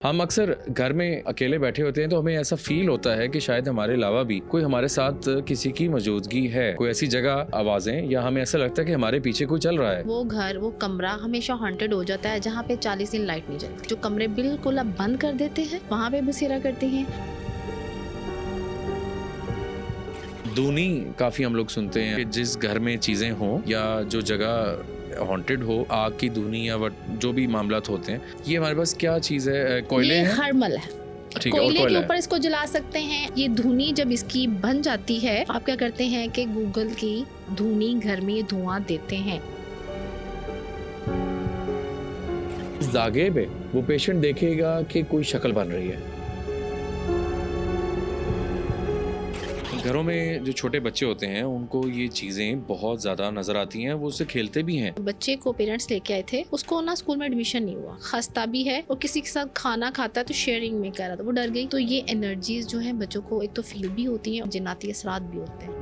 हम अक्सर घर में अकेले बैठे होते हैं तो हमें ऐसा फील होता है कि शायद हमारे अलावा भी कोई हमारे साथ किसी की मौजूदगी है, कोई ऐसी जगह, आवाजें, या हमें ऐसा लगता है कि हमारे पीछे कोई चल रहा है। वो घर, वो कमरा हमेशा हॉन्टेड हो जाता है जहाँ पे 40 दिन लाइट नहीं जलती। जो कमरे बिल्कुल आप बंद कर देते हैं वहाँ पे बसेरा करते हैं। दूनी काफी हम लोग सुनते हैं कि जिस घर में चीजें हों या जो जगह हॉन्टेड हो, आग की धुनी या जो भी मामलात होते हैं, ये हमारे पास क्या चीज है? कोयले ये हैं? हर्मल है। ठीक है, और कोयले के कोयला है। ऊपर इसको जला सकते हैं। ये धुनी जब इसकी बन जाती है, आप क्या करते हैं कि गूगल की धुनी घर में धुआं देते हैं। इस दागे पे वो पेशेंट देखेगा कि कोई शक्ल बन रही है। घरों में जो छोटे बच्चे होते हैं उनको ये चीजें बहुत ज्यादा नजर आती हैं, वो उससे खेलते भी हैं। बच्चे को पेरेंट्स लेके आए थे, उसको ना स्कूल में एडमिशन नहीं हुआ, खस्ता भी है और किसी के साथ खाना खाता है तो शेयरिंग में कर रहा था, वो डर गई। तो ये एनर्जीज जो है बच्चों को एक तो फील भी होती हैं और जिन्नाती असरात भी होते हैं।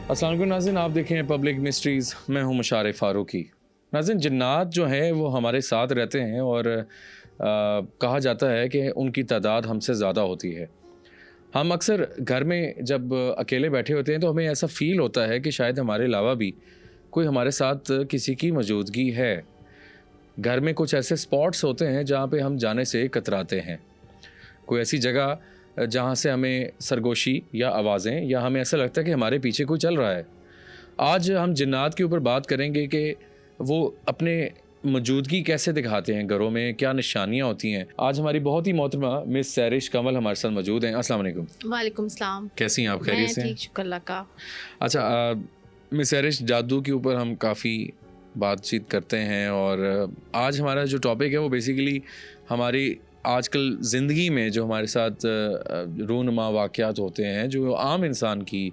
अस्सलाम वालेकुम नाज़रीन, आप देखें पब्लिक मिस्ट्रीज। मैं हूं मुशारे फारूकी। नाज़रीन, जिन्नात जो हैं वो हमारे साथ रहते हैं और कहा जाता है कि उनकी तादाद हमसे ज़्यादा होती है। हम अक्सर घर में जब अकेले बैठे होते हैं तो हमें ऐसा फील होता है कि शायद हमारे अलावा भी कोई हमारे साथ किसी की मौजूदगी है। घर में कुछ ऐसे स्पॉट्स होते हैं जहाँ पे हम जाने से कतराते हैं, कोई ऐसी जगह जहाँ से हमें सरगोशी या आवाज़ें, या हमें ऐसा लगता है कि हमारे पीछे कोई चल रहा है। आज हम जिन्नात के ऊपर बात करेंगे कि वो अपने मौजूदगी कैसे दिखाते हैं घरों में, क्या निशानियाँ होती हैं। आज हमारी बहुत ही मोहतरमा मिस सैरिश कमल हमारे साथ मौजूद हैं। अस्सलाम वालेकुम। वालेकुम सलाम। कैसी हैं आप? खैरियत से हैं? ठीक, शुक्र अल्लाह का। अच्छा, मिस सैरिश, जादू के ऊपर हम काफ़ी बातचीत करते हैं और आज हमारा जो टॉपिक है वो बेसिकली हमारी आजकल ज़िंदगी में जो हमारे साथ रूनुमा वाक़यात होते हैं, जो आम इंसान की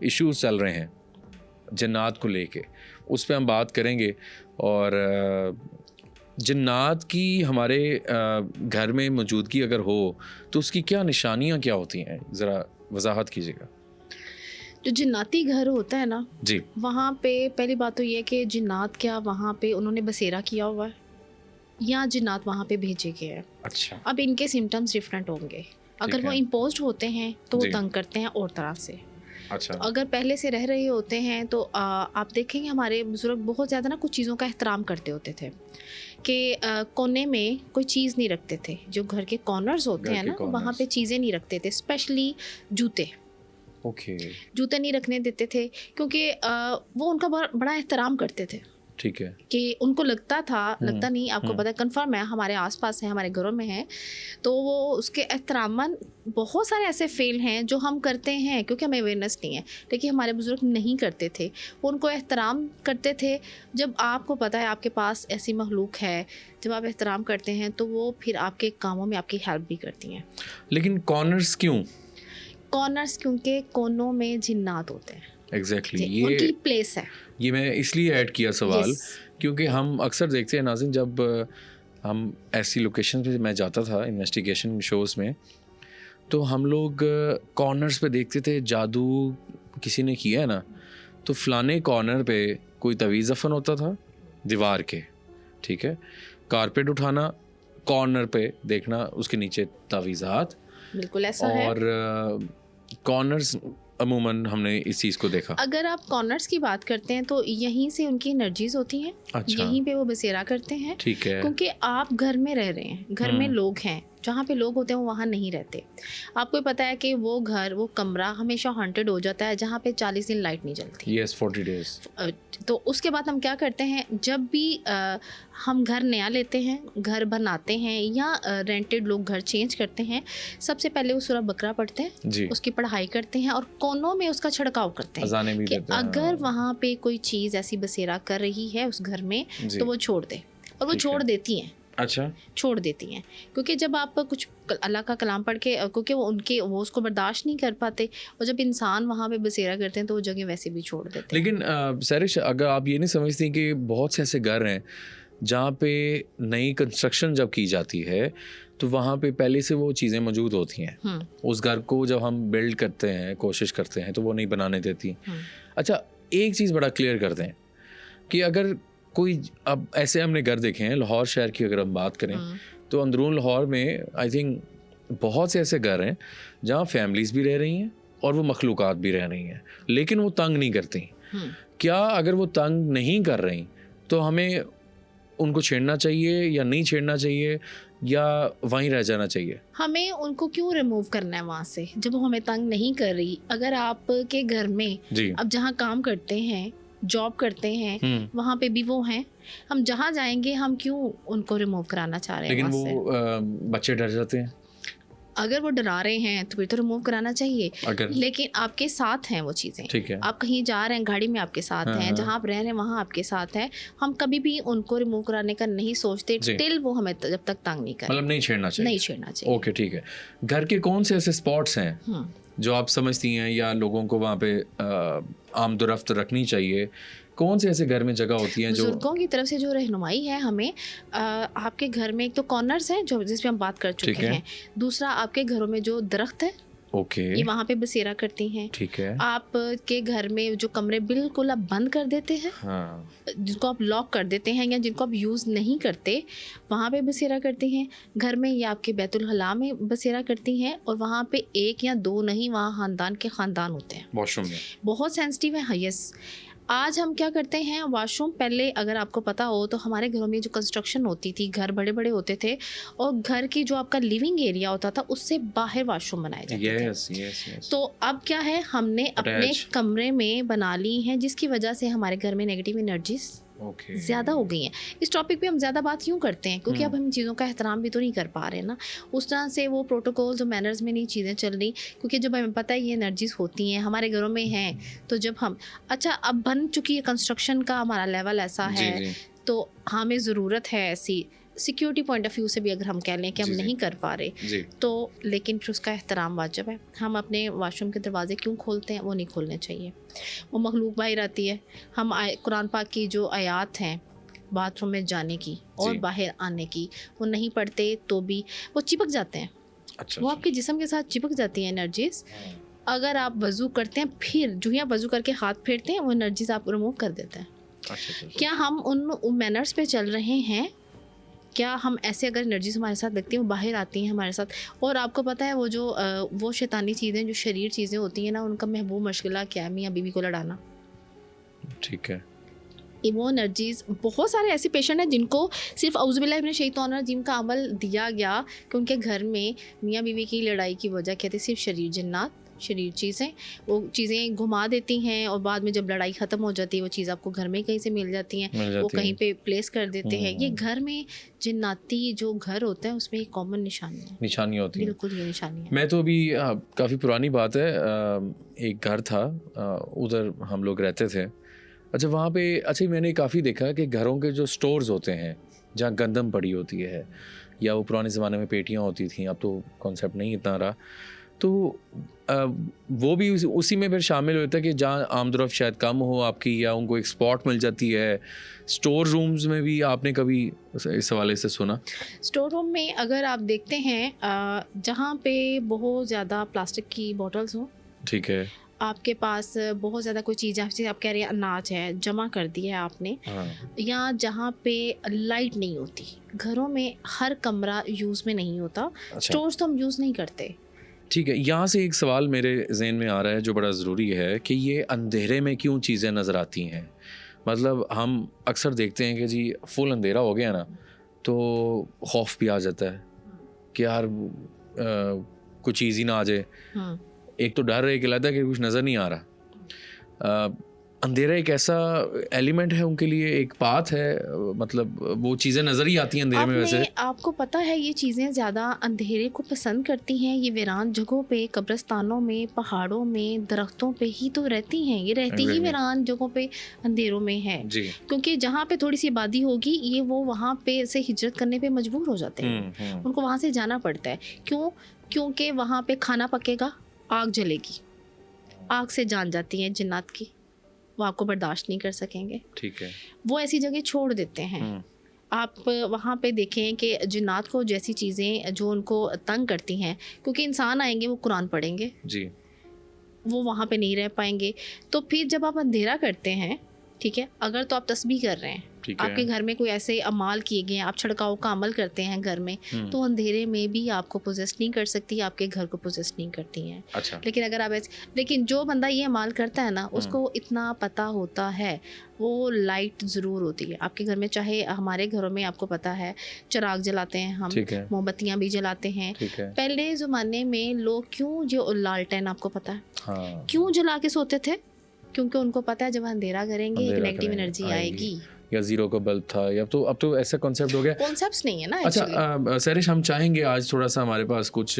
इश्यूज़ चल रहे हैं जिन्नात को लेके, उस पर हम बात करेंगे। और जिन्नात की हमारे घर में मौजूदगी अगर हो तो उसकी क्या निशानियाँ क्या होती हैं, ज़रा वजाहत कीजिएगा। जो जिन्नाती घर होता है ना जी, वहाँ पे पहली बात तो ये है कि जिन्नात क्या वहाँ पे उन्होंने बसेरा किया हुआ है या जिन्नात वहाँ पे भेजे गए हैं। अच्छा, अब इनके सिम्टम्स डिफरेंट होंगे। अगर वो है। इम्पोज्ड होते हैं तो वो जी। तंग करते हैं और तरह से। अच्छा, अगर पहले से रह रहे होते हैं तो आप देखेंगे हमारे बुजुर्ग बहुत ज़्यादा ना कुछ चीज़ों का एहतराम करते होते थे कि कोने में कोई चीज़ नहीं रखते थे। जो घर के कॉर्नर्स होते घर हैं के ना वहाँ कॉर्नर्स। पे चीज़ें नहीं रखते थे, स्पेशली जूते। ओके, जूते नहीं रखने देते थे क्योंकि वो उनका बड़ा एहतराम करते थे। ठीक है। कि उनको लगता नहीं, आपको पता है, कंफर्म है, हमारे आसपास है, हमारे घरों में है, तो वो उसके एहतरामन बहुत सारे ऐसे फेल हैं जो हम करते हैं क्योंकि हमें अवेयरनेस नहीं है, लेकिन हमारे बुजुर्ग नहीं करते थे। वो उनको एहतराम करते थे। जब आपको पता है आपके पास ऐसी मखलूक है, जब आप एहतराम करते हैं तो वो फिर आपके कामों में आपकी हेल्प भी करती हैं। लेकिन कॉर्नर्स क्यों? कॉर्नर्स क्योंकि कोनों में जिन्नात होते हैं। एग्जैक्टली, उनकी प्लेस है। ये मैं इसलिए ऐड किया सवाल Yes. क्योंकि हम अक्सर देखते हैं नाज़रीन, जब हम ऐसी लोकेशन पे मैं जाता था इन्वेस्टिगेशन शोज़ में, तो हम लोग कॉर्नर्स पे देखते थे जादू किसी ने किया है ना, तो फलाने कॉर्नर पे कोई तवीज़ दफन होता था दीवार के, ठीक है, कारपेट उठाना, कॉर्नर पे देखना उसके नीचे तावीज़ात, बिल्कुल ऐसा है। और कॉर्नर्स अमूमन हमने इस चीज़ को देखा। अगर आप कॉर्नर्स की बात करते हैं तो यहीं से उनकी एनर्जीज होती हैं। अच्छा, यहीं पे वो बसेरा करते हैं ठीक है। क्योंकि आप घर में रह रहे हैं, घर में लोग हैं, जहाँ पे लोग होते हैं वो वहाँ नहीं रहते। आपको पता है कि वो घर, वो कमरा हमेशा हॉन्टेड हो जाता है जहाँ पे 40 दिन लाइट नहीं जलती। Yes, 40 days. तो उसके बाद हम क्या करते हैं, जब भी हम घर नया लेते हैं, घर बनाते हैं या रेंटेड लोग घर चेंज करते हैं, सबसे पहले वो सूरह बकरा पढ़ते हैं, जी, उसकी पढ़ाई करते हैं और कोनों में उसका छिड़काव करते हैं अजाने भी कि देते हैं। अगर वहाँ पे कोई चीज़ ऐसी बसेरा कर रही है उस घर में जी, तो वो छोड़ दे। और वो ठीक छोड़ है। देती हैं, अच्छा, छोड़ देती हैं। क्योंकि जब आप कुछ अल्लाह का कलाम पढ़ के, क्योंकि वो उसको बर्दाश्त नहीं कर पाते, और जब इंसान वहाँ पे बसेरा करते हैं तो वो जगह वैसे भी छोड़ देते हैं। लेकिन सैरिश, अगर आप ये नहीं समझती कि बहुत से ऐसे घर हैं जहाँ पे नई कंस्ट्रक्शन जब की जाती है तो वहाँ पे पहले से वो चीज़ें मौजूद होती हैं। उस घर को जब हम बिल्ड करते हैं, कोशिश करते हैं, तो वो नहीं बनाने देती। अच्छा, एक चीज़ बड़ा क्लियर करते हैं कि अगर कोई, अब ऐसे हमने घर देखे हैं लाहौर शहर की, अगर हम बात करें तो अंदरून लाहौर में आई थिंक बहुत से ऐसे घर हैं जहाँ फैमिलीज़ भी रह रही हैं और वो मखलूक़ात भी रह रही हैं, लेकिन वो तंग नहीं करती। क्या अगर वो तंग नहीं कर रही तो हमें उनको छेड़ना चाहिए या नहीं छेड़ना चाहिए, या वहीं रह जाना चाहिए? हमें उनको क्यों रिमूव करना है वहाँ से, जब वो हमें तंग नहीं कर रही? अगर आपके घर में अब जहाँ काम करते हैं, जॉब करते हैं, वहाँ पे भी वो हैं, हम जहाँ जाएंगे हम क्यों उनको रिमूव कराना चाह रहे हैं? लेकिन वो बच्चे डर जाते हैं। अगर वो डरा रहे हैं तो फिर तो रिमूव कराना चाहिए। लेकिन आपके साथ हैं वो चीज़ें, ठीक है, आप कहीं जा रहे हैं, गाड़ी में आपके साथ हैं, जहाँ आप रह रहे हैं वहाँ आपके साथ है, हम कभी भी उनको रिमूव कराने का नहीं सोचते टिल वो हमें जब तक तंग नहीं करे। मतलब नहीं छेड़ना चाहिए, नहीं छेड़ना चाहिए। ओके, ठीक है। घर के कौन से ऐसे स्पॉट्स हैं जो आप समझती हैं या लोगों को वहाँ पे आमदोरफ्त रखनी चाहिए? कौन से ऐसे घर में जगह होती हैं जो बुजुर्गों की तरफ से जो रहनुमाई है हमें, आपके घर में एक तो कॉर्नर्स हैं जो जिस पे हम बात कर चुके हैं, दूसरा आपके घरों में जो दरख्त है, ओके, ये वहाँ पे बसेरा करती हैं, ठीक है। आपके घर में जो कमरे बिल्कुल आप बंद कर देते हैं, जिनको आप लॉक कर देते हैं या जिनको आप यूज़ नहीं करते, वहाँ पे बसेरा करती हैं। घर में ये आपके बैतुल हला में बसेरा करती हैं, और वहाँ पे एक या दो नहीं, वहाँ ख़ानदान के ख़ानदान होते हैं। वॉशरूम में बहुत सेंसिटिव है। यस, आज हम क्या करते हैं, वॉशरूम पहले अगर आपको पता हो तो हमारे घरों में जो कंस्ट्रक्शन होती थी, घर बड़े बड़े होते थे और घर की जो आपका लिविंग एरिया होता था उससे बाहर वॉशरूम बनाए जाते थे। तो अब क्या है, हमने अपने कमरे में बना ली हैं, जिसकी वजह से हमारे घर में नेगेटिव एनर्जीज ज़्यादा हो गई हैं। इस टॉपिक पे हम ज़्यादा बात क्यों करते हैं, क्योंकि अब हम चीज़ों का एहतराम भी तो नहीं कर पा रहे ना, उस तरह से वो प्रोटोकॉल्स और मैनर्स में नहीं चीज़ें चल रही, क्योंकि जब हमें पता है ये एनर्जीज होती हैं हमारे घरों में हैं, तो जब हम अच्छा अब बन चुकी है कंस्ट्रक्शन का हमारा लेवल ऐसा है, तो हमें ज़रूरत है ऐसी सिक्योरिटी पॉइंट ऑफ व्यू से भी अगर हम कह लें कि हम नहीं कर पा रहे तो, लेकिन फिर उसका एहतराम वाजिब है। हम अपने वाशरूम के दरवाजे क्यों खोलते हैं, वो नहीं खोलने चाहिए। वो मखलूक बाहर आती है, हम कुरान पाक की जो आयात हैं बाथरूम में जाने की और बाहर आने की, वो नहीं पढ़ते तो भी वो चिपक जाते हैं। वो आपके जिस्म के साथ चिपक जाती हैं एनर्जीज। अगर आप वज़ू करते हैं, फिर जो ही आप वज़ू करके हाथ फेरते हैं, वो एनर्जीज आप रिमूव कर देते हैं। क्या हम उन मैनर्स पे चल रहे हैं? क्या हम ऐसे अगर एनर्जीज हमारे साथ लगती हैं, वो बाहर आती हैं हमारे साथ, और आपको पता है वो जो वो शैतानी चीज़ें, जो शरीर चीज़ें होती हैं ना, उनका महबूब मशगला क्या है, मियाँ बीवी को लड़ाना। ठीक है। वो एनर्जीज, बहुत सारे ऐसे पेशेंट हैं जिनको सिर्फ औज़ुबिल्लाहि मिनश शैतानिर रजीम का अमल दिया गया कि उनके घर में मियाँ बीवी की लड़ाई की वजह क्या थी, सिर्फ शरीर जिन्नात, शरीर चीज़ें, वो चीज़ें घुमा देती हैं और बाद में जब लड़ाई ख़त्म हो जाती है वो चीज़ आपको घर में कहीं से मिल जाती हैं, वो कहीं पे प्लेस कर देते हैं। ये घर में जिन्नाती जो घर होता है उसमें एक कॉमन निशानी होती है, बिल्कुल ये निशानी है। मैं तो अभी काफ़ी पुरानी बात है, एक घर था, उधर हम लोग रहते थे। अच्छा, वहाँ पे अच्छा मैंने काफ़ी देखा कि घरों के जो स्टोर्स होते हैं जहाँ गंदम पड़ी होती है, या वो पुराने ज़माने में पेटियाँ होती थी, अब तो कॉन्सेप्ट नहीं इतना रहा, तो वो भी उसी में फिर शामिल होता है कि जहाँ आमदोरफ्त शायद कम हो आपकी, या उनको एक स्पॉट मिल जाती है। स्टोर रूम्स में भी आपने कभी इस हवाले से सुना? स्टोर रूम में अगर आप देखते हैं जहाँ पे बहुत ज़्यादा प्लास्टिक की बॉटल्स हों, ठीक है, आपके पास बहुत ज़्यादा कोई चीज़ आप कह रहे हैं अनाज है जमा कर दिया है आपने, या जहाँ पे लाइट नहीं होती, घरों में हर कमरा यूज़ में नहीं होता, स्टोर्स तो हम यूज़ नहीं करते। ठीक है, यहाँ से एक सवाल मेरे जहन में आ रहा है जो बड़ा ज़रूरी है कि ये अंधेरे में क्यों चीज़ें नज़र आती हैं। मतलब हम अक्सर देखते हैं कि जी फुल अंधेरा हो गया ना तो खौफ भी आ जाता है कि यार कुछ चीज़ ही ना आ जाए। एक तो डर है कि लगता है कि कुछ नज़र नहीं आ रहा। अंधेरा एक ऐसा एलिमेंट है उनके लिए, एक पाथ है, मतलब वो चीज़ें नज़र ही आती हैं अंधेरे में। वैसे आपको पता है ये चीज़ें ज़्यादा अंधेरे को पसंद करती हैं, ये वीरान जगहों पे, कब्रिस्तानों में, पहाड़ों में, दरख्तों पे ही तो रहती हैं, ये रहती ही वीरान जगहों पे अंधेरों में है, क्योंकि जहाँ पे थोड़ी सी आबादी होगी ये वो वहाँ पे से हिजरत करने पे मजबूर हो जाते हैं, उनको वहाँ से जाना पड़ता है। क्यों? क्योंकि वहाँ पे खाना पकेगा, आग जलेगी, आग से जान जाती है जिन्नात की, वो आपको बर्दाश्त नहीं कर सकेंगे। ठीक है, वो ऐसी जगह छोड़ देते हैं। आप वहाँ पे देखें कि जिन्नात को जैसी चीज़ें जो उनको तंग करती हैं, क्योंकि इंसान आएंगे वो कुरान पढ़ेंगे, जी, वो वहाँ पे नहीं रह पाएंगे। तो फिर जब आप अंधेरा करते हैं, ठीक है, अगर तो आप तस्बीह कर रहे हैं, ठीक है। आपके घर में कोई ऐसे अमाल किए गए हैं, आप छिड़काव का अमल करते हैं घर में, तो अंधेरे में भी आपको पोजेस नहीं कर सकती, आपके घर को पोजेस नहीं करती हैं। अच्छा, लेकिन अगर आप लेकिन जो बंदा ये अमाल करता है ना, उसको इतना पता होता है, वो लाइट ज़रूर होती है आपके घर में। चाहे हमारे घरों में आपको पता है चिराग जलाते हैं हम, ठीक है, मोमबत्तियाँ भी जलाते हैं। ठीक है, पहले ज़माने में लोग क्यों जो लालटेन, आपको पता है हाँ, क्यों जला के सोते थे? क्योंकि उनको पता है जब अंधेरा करेंगे एक अंधेरा नेगेटिव करेंगे, एनर्जी आएगी। या जीरो का बल्ब था, या अब तो ऐसा कॉन्सेप्ट हो गया। कॉन्सेप्ट्स नहीं है ना अच्छा एक्चुअली। सरिश, हम चाहेंगे आज थोड़ा सा हमारे पास कुछ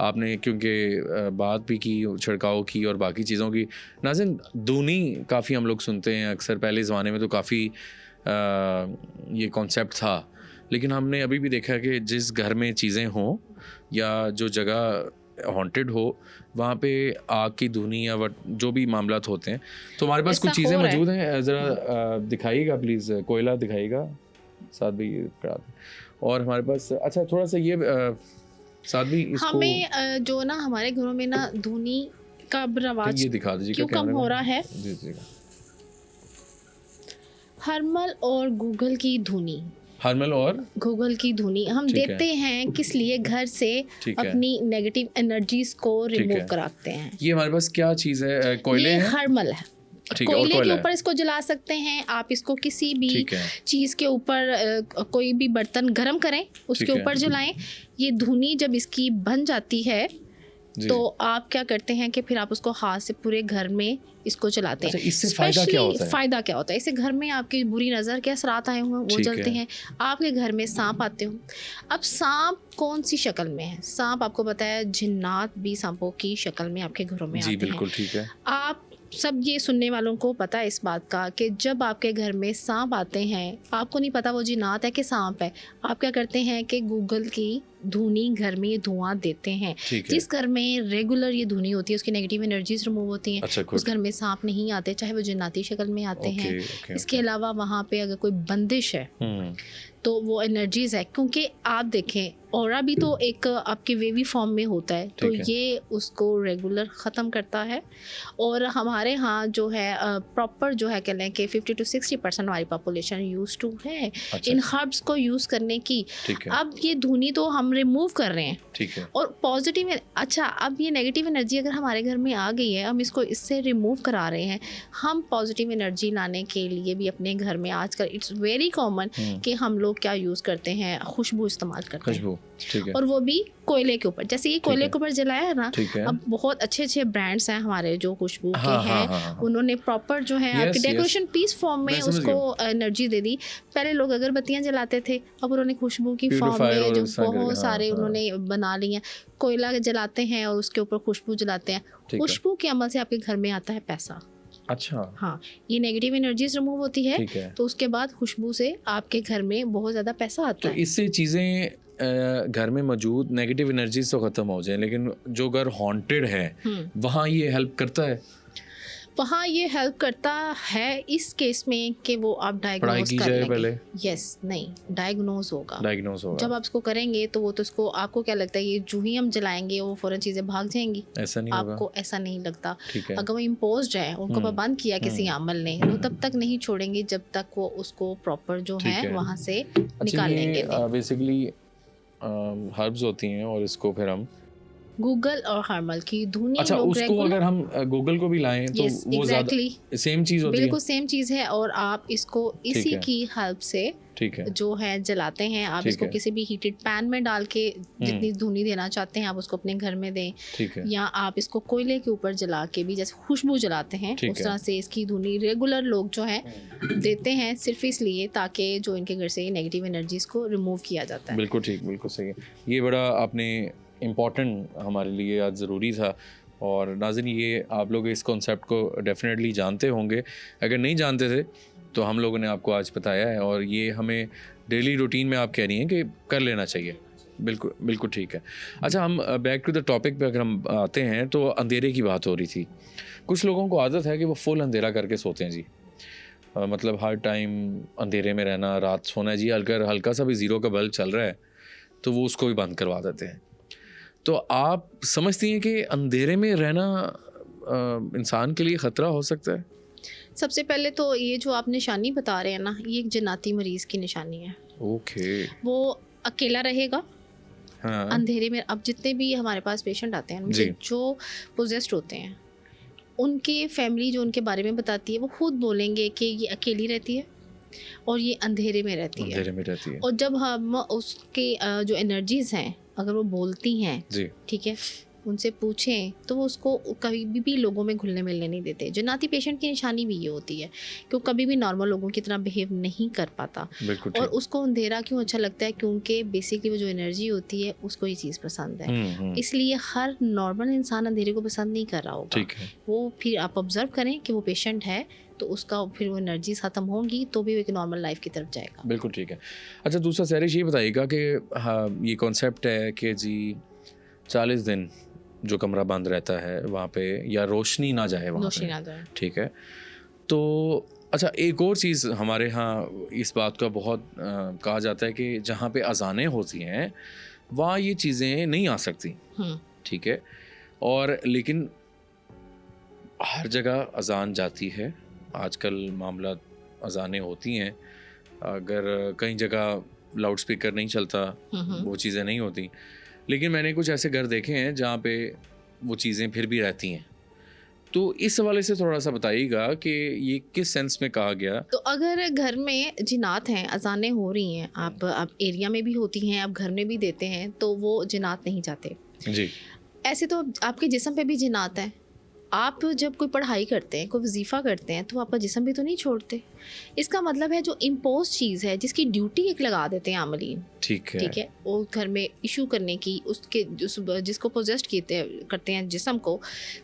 आपने क्योंकि बात भी की छिड़काव की और बाकी चीज़ों की। नाज़रीन, दूनी काफ़ी हम लोग सुनते हैं अक्सर, पहले ज़माने में तो काफ़ी ये कॉन्सेप्ट था, लेकिन हमने अभी भी देखा कि जिस घर में चीज़ें हों या जो जगह हॉन्टेड हो, वहाँ पे आग की धुनी या जो भी मामलात होते हैं, तो हमारे पास ऐसा कुछ चीज़ें हो रहा है। मौजूद हैं। ज़रा दिखाइएगा प्लीज़, कोयला दिखाइएगा साथ भी करा दें। और हमारे पास अच्छा थोड़ा सा ये साथ भी इसको हमें जो ना हमारे घरों में ना धुनी का रवाज ये दिखा दीजिए क्यों कम हो रहा है? जी जी, हर्मल और गूगल की धुनी, हर्मल और गूगल की धुनी हम ठीक है। देते हैं किस लिए? घर से ठीक है। अपनी नेगेटिव एनर्जीज को ठीक है। रिमूव कराते हैं। ये हमारे पास क्या चीज़ है? कोयले ये हैं? हर्मल है। ठीक है, और कोयले के कोयला है। ऊपर इसको जला सकते हैं आप, इसको किसी भी ठीक है, चीज़ के ऊपर कोई भी बर्तन गर्म करें उसके ठीक है। ऊपर जलाएं। ये धुनी जब इसकी बन जाती है जी। तो आप क्या करते हैं कि फिर आप उसको हाथ से पूरे घर में इसको चलाते हैं। अच्छा, इससे फ़ायदा क्या होता है? फ़ायदा क्या होता है? इससे घर में आपकी बुरी नज़र के असरात आए हुए हैं वो ठीक जलते है। हैं। आपके घर में सांप आते हो, अब सांप कौन सी शक्ल में है? सांप आपको पता है जिन्नात भी सांपों की शक्ल में आपके घरों में जी आते हैं। बिल्कुल ठीक है। आप सब ये सुनने वालों को पता है इस बात का कि जब आपके घर में सांप आते हैं, आपको नहीं पता वो जिन्नात है कि सांप है, आप क्या करते हैं कि गूगल की धुनी घर में धुआं देते हैं। ठीक है। जिस घर में रेगुलर ये धुनी होती है उसकी नेगेटिव एनर्जीज रिमूव होती हैं। अच्छा, उस घर में सांप नहीं आते, चाहे वो जिन्नाती शक्ल में आते ओके, हैं। ओके, इसके अलावा वहाँ पे अगर कोई बंदिश है हम्म, तो वो एनर्जीज है, क्योंकि आप देखें ऑरा भी तो एक आपके वेवी फॉर्म में होता है, तो ठीक है। ये उसको रेगुलर ख़त्म करता है। और हमारे यहाँ जो है प्रॉपर जो है कह लें कि 50 to 60% हमारी पॉपुलेशन यूज टू है अच्छा, इन हर्ब्स को यूज़ करने की। ठीक है, अब ये धुनी तो हम रिमूव कर रहे हैं ठीक है, और पॉजिटिव, अच्छा अब ये नेगेटिव एनर्जी अगर हमारे घर में आ गई है, हम इसको इससे रिमूव करा रहे हैं। हम पॉजिटिव एनर्जी लाने के लिए भी अपने घर में आजकल इट्स वेरी कॉमन कि हम लोग क्या यूज़ करते हैं, खुशबू इस्तेमाल करते हैं, खुशबू, ठीक है, और वो भी कोयले के ऊपर। जैसे ये कोयले है। के ऊपर जलाया है ना, ठीक है। अब बहुत अच्छे अच्छे ब्रांड्स हैं हमारे जो खुशबू के हाँ, हाँ, हैं, हाँ, हाँ। उन्होंने प्रॉपर जो है Yes, आपके yes. डेकोरेशन पीस फॉर्म में मैं समझ उसको एनर्जी दे दी। पहले लोग अगरबत्तियां जलाते थे, अब उन्होंने खुशबू की फॉर्म Purifier में और जो इस तरह के, बहुत हाँ, सारे हाँ। उन्होंने बना लिए हैं। कोयला जलाते हैं और उसके ऊपर खुशबू जलाते हैं। ठीक है। खुशबू के अमल से आपके घर में आता है पैसा। अच्छा, हाँ, ये नेगेटिव एनर्जीज रिमूव होती है, ठीक है। तो उसके बाद खुशबू से आपके घर में बहुत ज़्यादा पैसा आता तो है। इससे चीज़ें घर में मौजूद नेगेटिव एनर्जीज तो ख़त्म हो जाए, लेकिन जो घर हॉन्टेड है वहाँ ये हेल्प करता है? वहाँ ये हेल्प करता है इस केस में कि वो आप पढ़ाई डायग्नोज की कर जाए लेंगे। पहले, यस, नहीं, डायग्नोज होगा। डायग्नोज होगा। जब आप इसको करेंगे तो वो तो इसको, आपको क्या लगता है ये जो ही हम जलाएंगे वो फ़ौरन चीज़ें भाग जाएंगी? ऐसा नहीं होगा, आपको ऐसा नहीं लगता। ठीक है, अगर वो इम्पोज्ड है, उनको पाबंद किया किसी अमल ने, वो तब तक नहीं छोड़ेंगे जब तक वो उसको प्रॉपर जो ठीक है है। वहाँ से अच्छा, निकालेंगे ये नहीं। बेसिकली हर्ब्स होती हैं और इसको फिर हम गूगल और हर्मल की धुनी अच्छा लोग उसको अगर हम गूगल को भी लाएं तो Yes, वो ज़्यादा exactly. सेम चीज़ होती है? बिल्कुल सेम चीज़ है, और आप इसको इसी है। की हेल्प से ठीक है, जो है जलाते हैं। आप ठीक इसको है। किसी भी हीटेड पैन में डाल के जितनी धुनी देना चाहते हैं आप उसको अपने घर में दें, ठीक है, या आप इसको कोयले के ऊपर जला के भी जैसे खुशबू जलाते हैं ठीक उस है। तरह से इसकी धुनी रेगुलर लोग जो है देते हैं, सिर्फ इसलिए ताकि जो इनके घर से नेगेटिव एनर्जीज को रिमूव किया जाता है। बिल्कुल ठीक, बिल्कुल सही है। ये बड़ा आपने इम्पॉर्टेंट हमारे लिए आज ज़रूरी था। और नाज़रीन, ये आप लोग इस कॉन्सेप्ट को डेफिनेटली जानते होंगे, अगर नहीं जानते थे तो हम लोगों ने आपको आज बताया है, और ये हमें डेली रूटीन में आप कह रही हैं कि कर लेना चाहिए। बिल्कुल बिल्कुल ठीक है। अच्छा, हम बैक टू द टॉपिक पे अगर हम आते हैं तो अंधेरे की बात हो रही थी। कुछ लोगों को आदत है कि वो फुल अंधेरा करके सोते हैं जी, मतलब हर टाइम अंधेरे में रहना, रात सोना है जी, अगर हल्का सा भी ज़ीरो का बल्ब चल रहा है तो वो उसको भी बंद करवा देते हैं। तो आप समझती हैं कि अंधेरे में रहना इंसान के लिए ख़तरा हो सकता है? सबसे पहले तो ये जो आप निशानी बता रहे हैं ना, ये एक जन्नती मरीज़ की निशानी है। ओके। वो अकेला रहेगा हाँ अंधेरे में। अब जितने भी हमारे पास पेशेंट आते हैं, जी। उनसे जो पोजेस्ड होते हैं, उनकी फैमिली जो उनके बारे में बताती है, वो खुद बोलेंगे कि ये अकेली रहती है और ये अंधेरे में रहती है। अंधेरे में रहती है और जब हम उसके जो एनर्जीज़ हैं, अगर वो बोलती हैं, जी। ठीक है, उनसे पूछें तो वो उसको कभी भी लोगों में घुलने मिलने नहीं देते। जन्नती पेशेंट की निशानी भी ये होती है कि वो कभी भी नॉर्मल लोगों की तरह बिहेव नहीं कर पाता। बिल्कुल और ठीक। उसको अंधेरा क्यों अच्छा लगता है? क्योंकि बेसिकली वो जो एनर्जी होती है उसको ये चीज़ पसंद है। इसलिए हर नॉर्मल इंसान अंधेरे को पसंद नहीं कर रहा होगा। ठीक है। वो फिर आप ऑब्जर्व करें कि वो पेशेंट है तो उसका फिर वो एनर्जीज ख़त्म होंगी तो भी वो एक नॉर्मल लाइफ की तरफ जाएगा। बिल्कुल ठीक है। अच्छा, दूसरा सैरिश ये बताइएगा कि हाँ, ये कॉन्सेप्ट है कि जी 40 दिन जो कमरा बंद रहता है वहाँ पे, या रोशनी ना जाए वहाँ रोशनी पे, ना जाए। ठीक है। तो अच्छा, एक और चीज़ हमारे यहाँ इस बात का बहुत कहा जाता है कि जहाँ पे अजानें होती हैं वहाँ ये चीज़ें नहीं आ सकती, ठीक है। और लेकिन हर जगह अजान जाती है आजकल, मामला अजानें होती हैं। अगर कई जगह लाउड स्पीकर नहीं चलता, वो चीज़ें नहीं होती। लेकिन मैंने कुछ ऐसे घर देखे हैं जहाँ पे वो चीज़ें फिर भी रहती हैं। तो इस हवाले से थोड़ा सा बताइएगा कि ये किस सेंस में कहा गया। तो अगर घर में जिन्नात हैं, अजानें हो रही हैं, आप एरिया में भी होती हैं, आप घर में भी देते हैं, तो वो जिन्नात नहीं जाते जी। ऐसे। तो आपके जिस्म पे भी जिन्नात हैं। आप जब कोई पढ़ाई करते हैं, कोई वजीफ़ा करते हैं, तो आपका जिस्म भी तो नहीं छोड़ते। इसका मतलब है जो इम्पोज चीज़ है, जिसकी ड्यूटी एक लगा देते हैं आमलीन, ठीक है, ठीक है, वो घर में इशू करने की, उसके जिसको पोजेस्ट करते हैं जिस्म को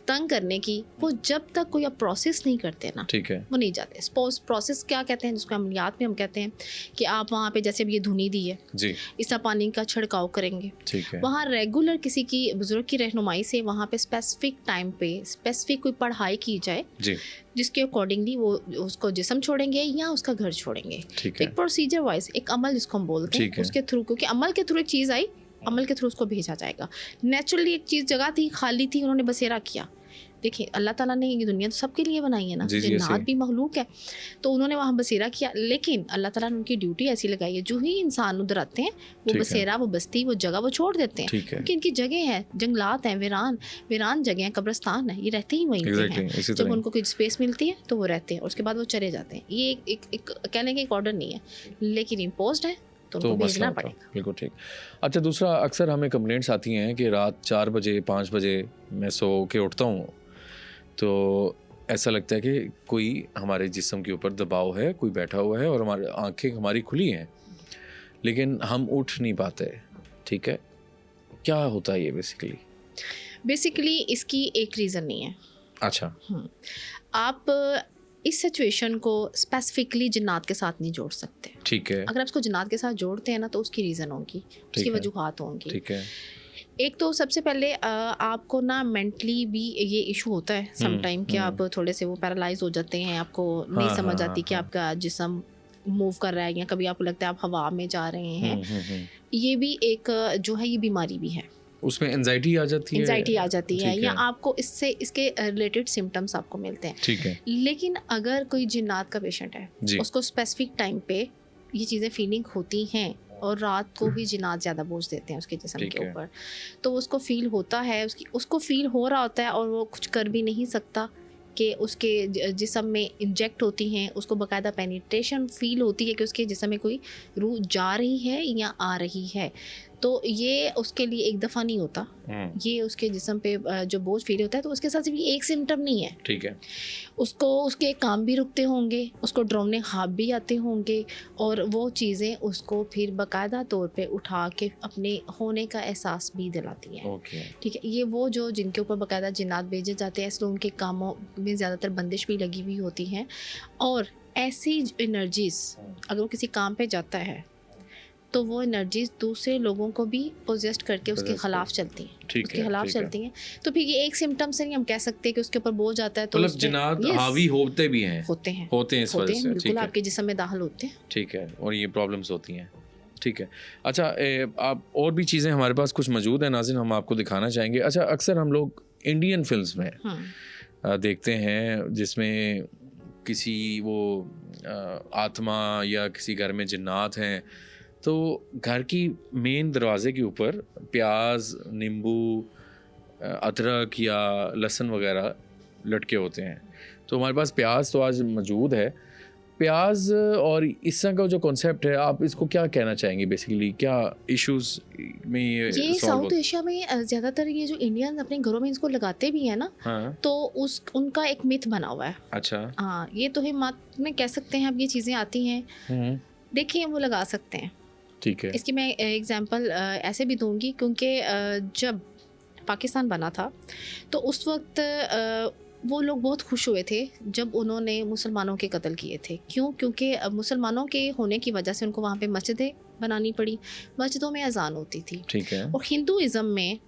तंग करने की, वो जब तक कोई आप प्रोसेस नहीं करते ना, ठीक है, वो नहीं जाते। प्रोसेस क्या कहते हैं, जिसको अमलियात में हम कहते हैं कि आप वहाँ पे जैसे अब ये धुनी दी है जी, इस तरह पानी का छिड़काव करेंगे, ठीक है, वहाँ रेगुलर किसी की बुजुर्ग की रहनुमाई से वहाँ पे स्पेसिफिक टाइम पे स्पेसिफिक कोई पढ़ाई की जाए, जी, जिसके अकॉर्डिंगली वो उसको जिस्म छोड़ेंगे या उसका घर छोड़ेंगे। ठीक है, एक प्रोसीजर वाइज, एक अमल जिसको हम बोलते ठीक हैं, है। उसके थ्रू, क्योंकि अमल के थ्रू एक चीज़ आई, अमल के थ्रू उसको भेजा जाएगा। नेचुरली एक चीज़ जगह थी, खाली थी, उन्होंने बसेरा किया। देखिए, अल्लाह ताला ने ये दुनिया तो सबके लिए बनाई है ना, जी, जी, जिन्नात ऐसे। भी मखलूक है, तो उन्होंने वहाँ बसेरा किया। लेकिन अल्लाह ताला ने उनकी ड्यूटी ऐसी लगाई है, जो ही इंसान उधर आते हैं वो ठीक है। बसेरा, वो बस्ती, वो जगह वो छोड़ देते हैं, ठीक है, क्योंकि इनकी जगह है, जंगलात हैं, वीरान जगह हैं, कब्रिस्तान है, ये रहते ही वहीं पे एग्जैक्टली हैं। इसी जब तरह। उनको कोई स्पेस मिलती है तो वो रहते हैं, और उसके बाद वो चले जाते हैं। ये एक कहने का एक ऑर्डर नहीं है, लेकिन इम्पोज्ड है तो तो उनको मसला भेजना होता है। पड़ेगा। बिल्कुल ठीक। अच्छा, दूसरा, अक्सर हमें कंप्लेंट्स आती हैं कि रात 4 बजे 5 बजे मैं सो के उठता हूँ तो ऐसा लगता है कि कोई हमारे जिस्म के ऊपर दबाव है, कोई बैठा हुआ है, और हमारी आंखें हमारी खुली हैं लेकिन हम उठ नहीं पाते, ठीक है। क्या होता है ये बेसिकली इसकी एक रीज़न नहीं है। अच्छा, आप इस सिचुएशन को स्पेसिफिकली जिन्नात के साथ नहीं जोड़ सकते। ठीक है, अगर आप उसको जिन्नात के साथ जोड़ते हैं ना, तो उसकी रीज़न होगी, उसकी है। वजूहात होंगी। ठीक है, एक तो सबसे पहले आपको ना मेंटली भी ये इशू होता है सम टाइम कि आप थोड़े से वो पैरालाइज हो जाते हैं, आपको नहीं हाँ, समझ हाँ, आती कि हाँ। आपका जिस्म मूव कर रहा है, या कभी आपको लगता है आप हवा में जा रहे हैं। ये भी एक जो है ये बीमारी भी है, उसमें एंजाइटी आ जाती है, एंजाइटी आ जाती है, ठीक या है। आपको इसके रिलेटेड सिम्टम्स आपको मिलते हैं। ठीक है लेकिन अगर कोई जिन्नात का पेशेंट है, जी, उसको स्पेसिफिक टाइम पे ये चीज़ें फीलिंग होती हैं, और रात को भी जिन्नात ज़्यादा बोझ देते हैं उसके जिस्म ठीक के है। ऊपर, तो उसको फील होता है, उसको फील हो रहा होता है, और वो कुछ कर भी नहीं सकता कि उसके जिस्म में इंजेक्ट होती हैं, उसको बाकायदा पेनिट्रेशन फील होती है कि उसके जिस्म में कोई रूह जा रही है या आ रही है। तो ये उसके लिए एक दफ़ा नहीं होता, ये उसके जिस्म पे जो बोझ फील होता है, तो उसके साथ सिर्फ एक सिम्टम नहीं है, ठीक है, उसको उसके काम भी रुकते होंगे, उसको डरावने ख्वाब भी आते होंगे, और वो चीज़ें उसको फिर बाकायदा तौर पे उठा के अपने होने का एहसास भी दिलाती हैं। ओके, ठीक है, ये वो जो जिनके ऊपर बाकायदा जिन्नात भेजे जाते हैं, इसलिए उनके कामों में ज़्यादातर बंदिश भी लगी हुई होती हैं। और ऐसी एनर्जीज़ अगर वो किसी काम पे जाता है तो वो एनर्जीज दूसरे लोगों को भी पोजेस्ट करके उसके Possess खिलाफ चलती हैं, ठीक उसके है, खिलाफ ठीक है। चलती हैं। तो फिर ये एक सिम्टम से नहीं हम कह सकते कि उसके ऊपर बोझ आता है तो मतलब उसपे- जिन्नात Yes, हावी होते भी हैं, होते हैं इस वजह से, बिल्कुल ठीक है, आपके जिस्म में दाखिल होते हैं। ठीक है, और ये प्रॉब्लम्स होती हैं, ठीक है। अच्छा, आप और भी चीज़ें हमारे पास कुछ मौजूद हैं नाज़रीन, हम आपको दिखाना चाहेंगे। अच्छा, अक्सर हम लोग इंडियन फिल्म्स में देखते हैं जिसमें किसी वो आत्मा या किसी घर में जिन्नात हैं, तो घर की मेन दरवाजे के ऊपर प्याज, नींबू, अदरक या लहसुन वगैरह लटके होते हैं। तो हमारे पास प्याज तो आज मौजूद है। प्याज और इस तरह का जो कॉन्सेप्ट है, आप इसको क्या कहना चाहेंगे? बेसिकली क्या इश्यूज में ये सॉल्व साउथ एशिया में ज़्यादातर ये जो इंडियन अपने घरों में इसको लगाते भी है ना, हाँ, तो उनका एक मिथ बना हुआ है। अच्छा, हाँ, ये तो है मात में कह सकते हैं, अब ये चीज़ें आती हैं, देखिए वो लगा सकते हैं। ठीक है, इसकी मैं एग्जांपल ऐसे भी दूंगी क्योंकि जब पाकिस्तान बना था तो उस वक्त वो लोग बहुत खुश हुए थे जब उन्होंने मुसलमानों के कत्ल किए थे। क्यों? क्योंकि मुसलमानों के होने की वजह से उनको वहाँ पे मस्जिदें बनानी पड़ी, मस्जिदों में अजान होती थी। ठीक है, और हिंदुज़म में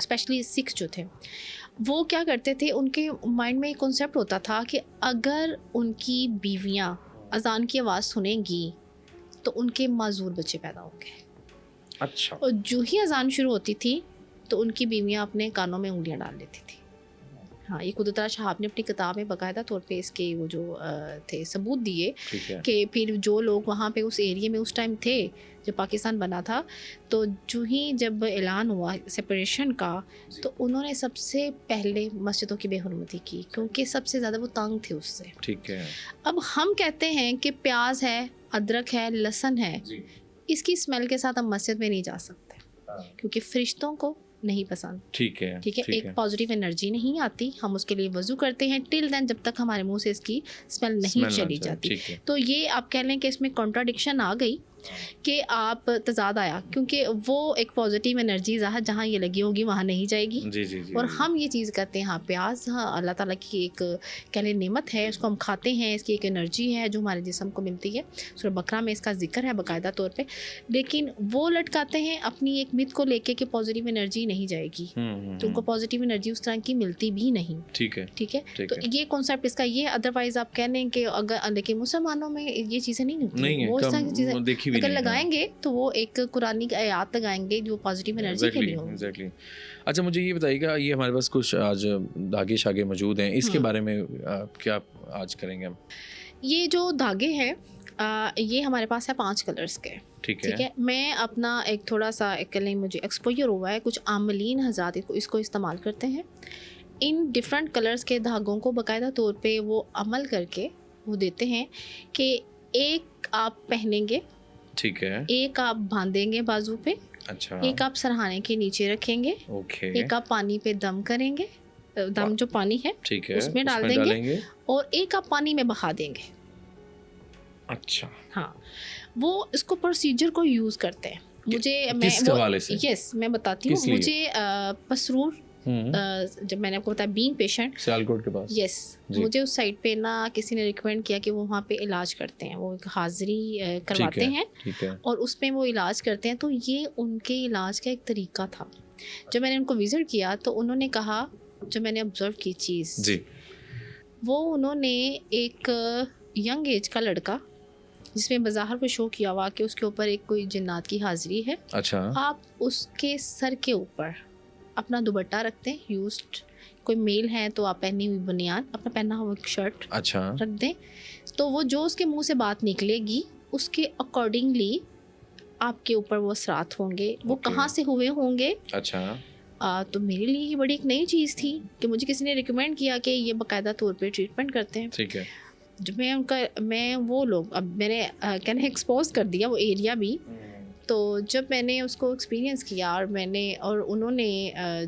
स्पेशली सिख जो थे वो क्या करते थे, उनके माइंड में एक कॉन्सेप्ट होता था कि अगर उनकी बीवियाँ अजान की आवाज़ सुनेंगी तो उनके माजूर बच्चे पैदा होंगे। अच्छा, और जो ही अजान शुरू होती थी तो उनकी बीवियाँ अपने कानों में उंगलियां डाल लेती थी। हाँ, ये कुदरत शहाब ने अपनी किताब में बाकायदा तौर पे इसके वो जो थे सबूत दिए ठीक है, कि फिर जो लोग वहाँ पे उस एरिया में उस टाइम थे जब पाकिस्तान बना था, तो जो ही जब ऐलान हुआ सेपरेशन का तो उन्होंने सबसे पहले मस्जिदों की बेहुरमती की क्योंकि सबसे ज़्यादा वो तंग थे उससे। ठीक है, अब हम कहते हैं कि प्याज है, अदरक है, लहसुन है, इसकी स्मेल के साथ हम मस्जिद में नहीं जा सकते क्योंकि फरिश्तों को नहीं पसंद। ठीक है, ठीक है, एक पॉजिटिव एनर्जी नहीं आती, हम उसके लिए वजू करते हैं टिल देन जब तक हमारे मुंह से इसकी स्मेल नहीं स्मेल ना चली जाए, जाती। ठीक है, तो ये आप कह लें कि इसमें कॉन्ट्राडिक्शन आ गई कि आप तजाद आया क्योंकि वो एक पॉजिटिव एनर्जी जहाँ ये लगी होगी वहाँ नहीं जाएगी। जी जी जी, और जी। हम ये चीज़ करते हैं, हाँ प्याज, हाँ अल्लाह ताला की एक कह लें नेमत है, उसको हम खाते हैं, इसकी एक एनर्जी है जो हमारे जिस्म को मिलती है। सूरह बकरा में इसका जिक्र है बाकायदा तौर पे, लेकिन वो लटकाते हैं अपनी एक मिथ को लेके कि पॉजिटिव एनर्जी नहीं जाएगी, तो उनको पॉजिटिव एनर्जी उस तरह की मिलती भी नहीं। ठीक है, ठीक है, ठीक तो है। ये कॉन्सेप्ट इसका ये। अदरवाइज आप कह लें कि अगर लेकिन मुसलमानों में ये चीज़ें नहीं होती, नहीं है, वो इस तरह की कम चीज़ें देखी भी अगर नहीं है। लगाएंगे तो वो एक कुरानी की आयत लगाएंगे जो पॉजिटिव एनर्जी के लिए होगी। एग्जैक्टली। अच्छा, मुझे ये बताइएगा, ये हमारे पास कुछ आज धागे शागे मौजूद हैं, इसके बारे में क्या आज करेंगे हम? ये जो धागे हैं ये हमारे पास है 5 कलर्स के। ठीक ठीक है, है, मैं अपना एक थोड़ा सा एक लें, मुझे एक्सपोजर हुआ है, कुछ आमलीन हज़रात इसको इस्तेमाल करते हैं। इन डिफरेंट कलर्स के धागों को बाकायदा तौर पे वो अमल करके वो देते हैं कि एक आप पहनेंगे, ठीक है, एक आप बांधेंगे बाजू पे, अच्छा, एक आप सरहाने के नीचे रखेंगे, ओके, एक आप पानी पे दम करेंगे, दम जो पानी है ठीक है, उसमें डाल देंगे, और एक आप पानी में बहा देंगे। अच्छा, हाँ, वो इसको प्रोसीजर को यूज़ करते हैं। मुझे किस हवाले से? यस मैं बताती हूँ। किस लिए? मुझे पसरूर जब मैंने आपको बताया बीइंग पेशेंट, सियालकोट के पास, यस, जी। मुझे उस साइड पे ना किसी ने रिकमेंड किया कि वो वहाँ पे इलाज करते हैं, वो एक हाजिरी करवाते हैं ठीक है, और उसमें वो इलाज करते हैं। तो ये उनके इलाज का एक तरीका था। जब मैंने उनको विज़िट किया तो उन्होंने कहा, जब मैंने ऑब्जर्व की चीज़, जी, वो उन्होंने एक यंग एज का लड़का जिसमें बाज़ाहर को शो किया हुआ कि उसके ऊपर एक कोई जिन्नात की हाजिरी है, अच्छा, आप उसके सर के ऊपर अपना दुपट्टा रखते हैं यूज्ड, कोई मेल है तो आप पहनी हुई बनियान, अपना पहना हुआ शर्ट अच्छा, रख दें, तो वो जो उसके मुंह से बात निकलेगी उसके अकॉर्डिंगली आपके ऊपर वो असरात होंगे। वो Okay. कहाँ से हुए होंगे, अच्छा, तो मेरे लिए ये बड़ी एक नई चीज़ थी कि मुझे किसी ने रिकमेंड किया कि ये बाकायदा तौर पे ट्रीटमेंट करते हैं। ठीक है, जब मैं वो लोग, अब मैंने कहना एक्सपोज कर दिया वो एरिया भी, तो जब मैंने उसको एक्सपीरियंस किया और उन्होंने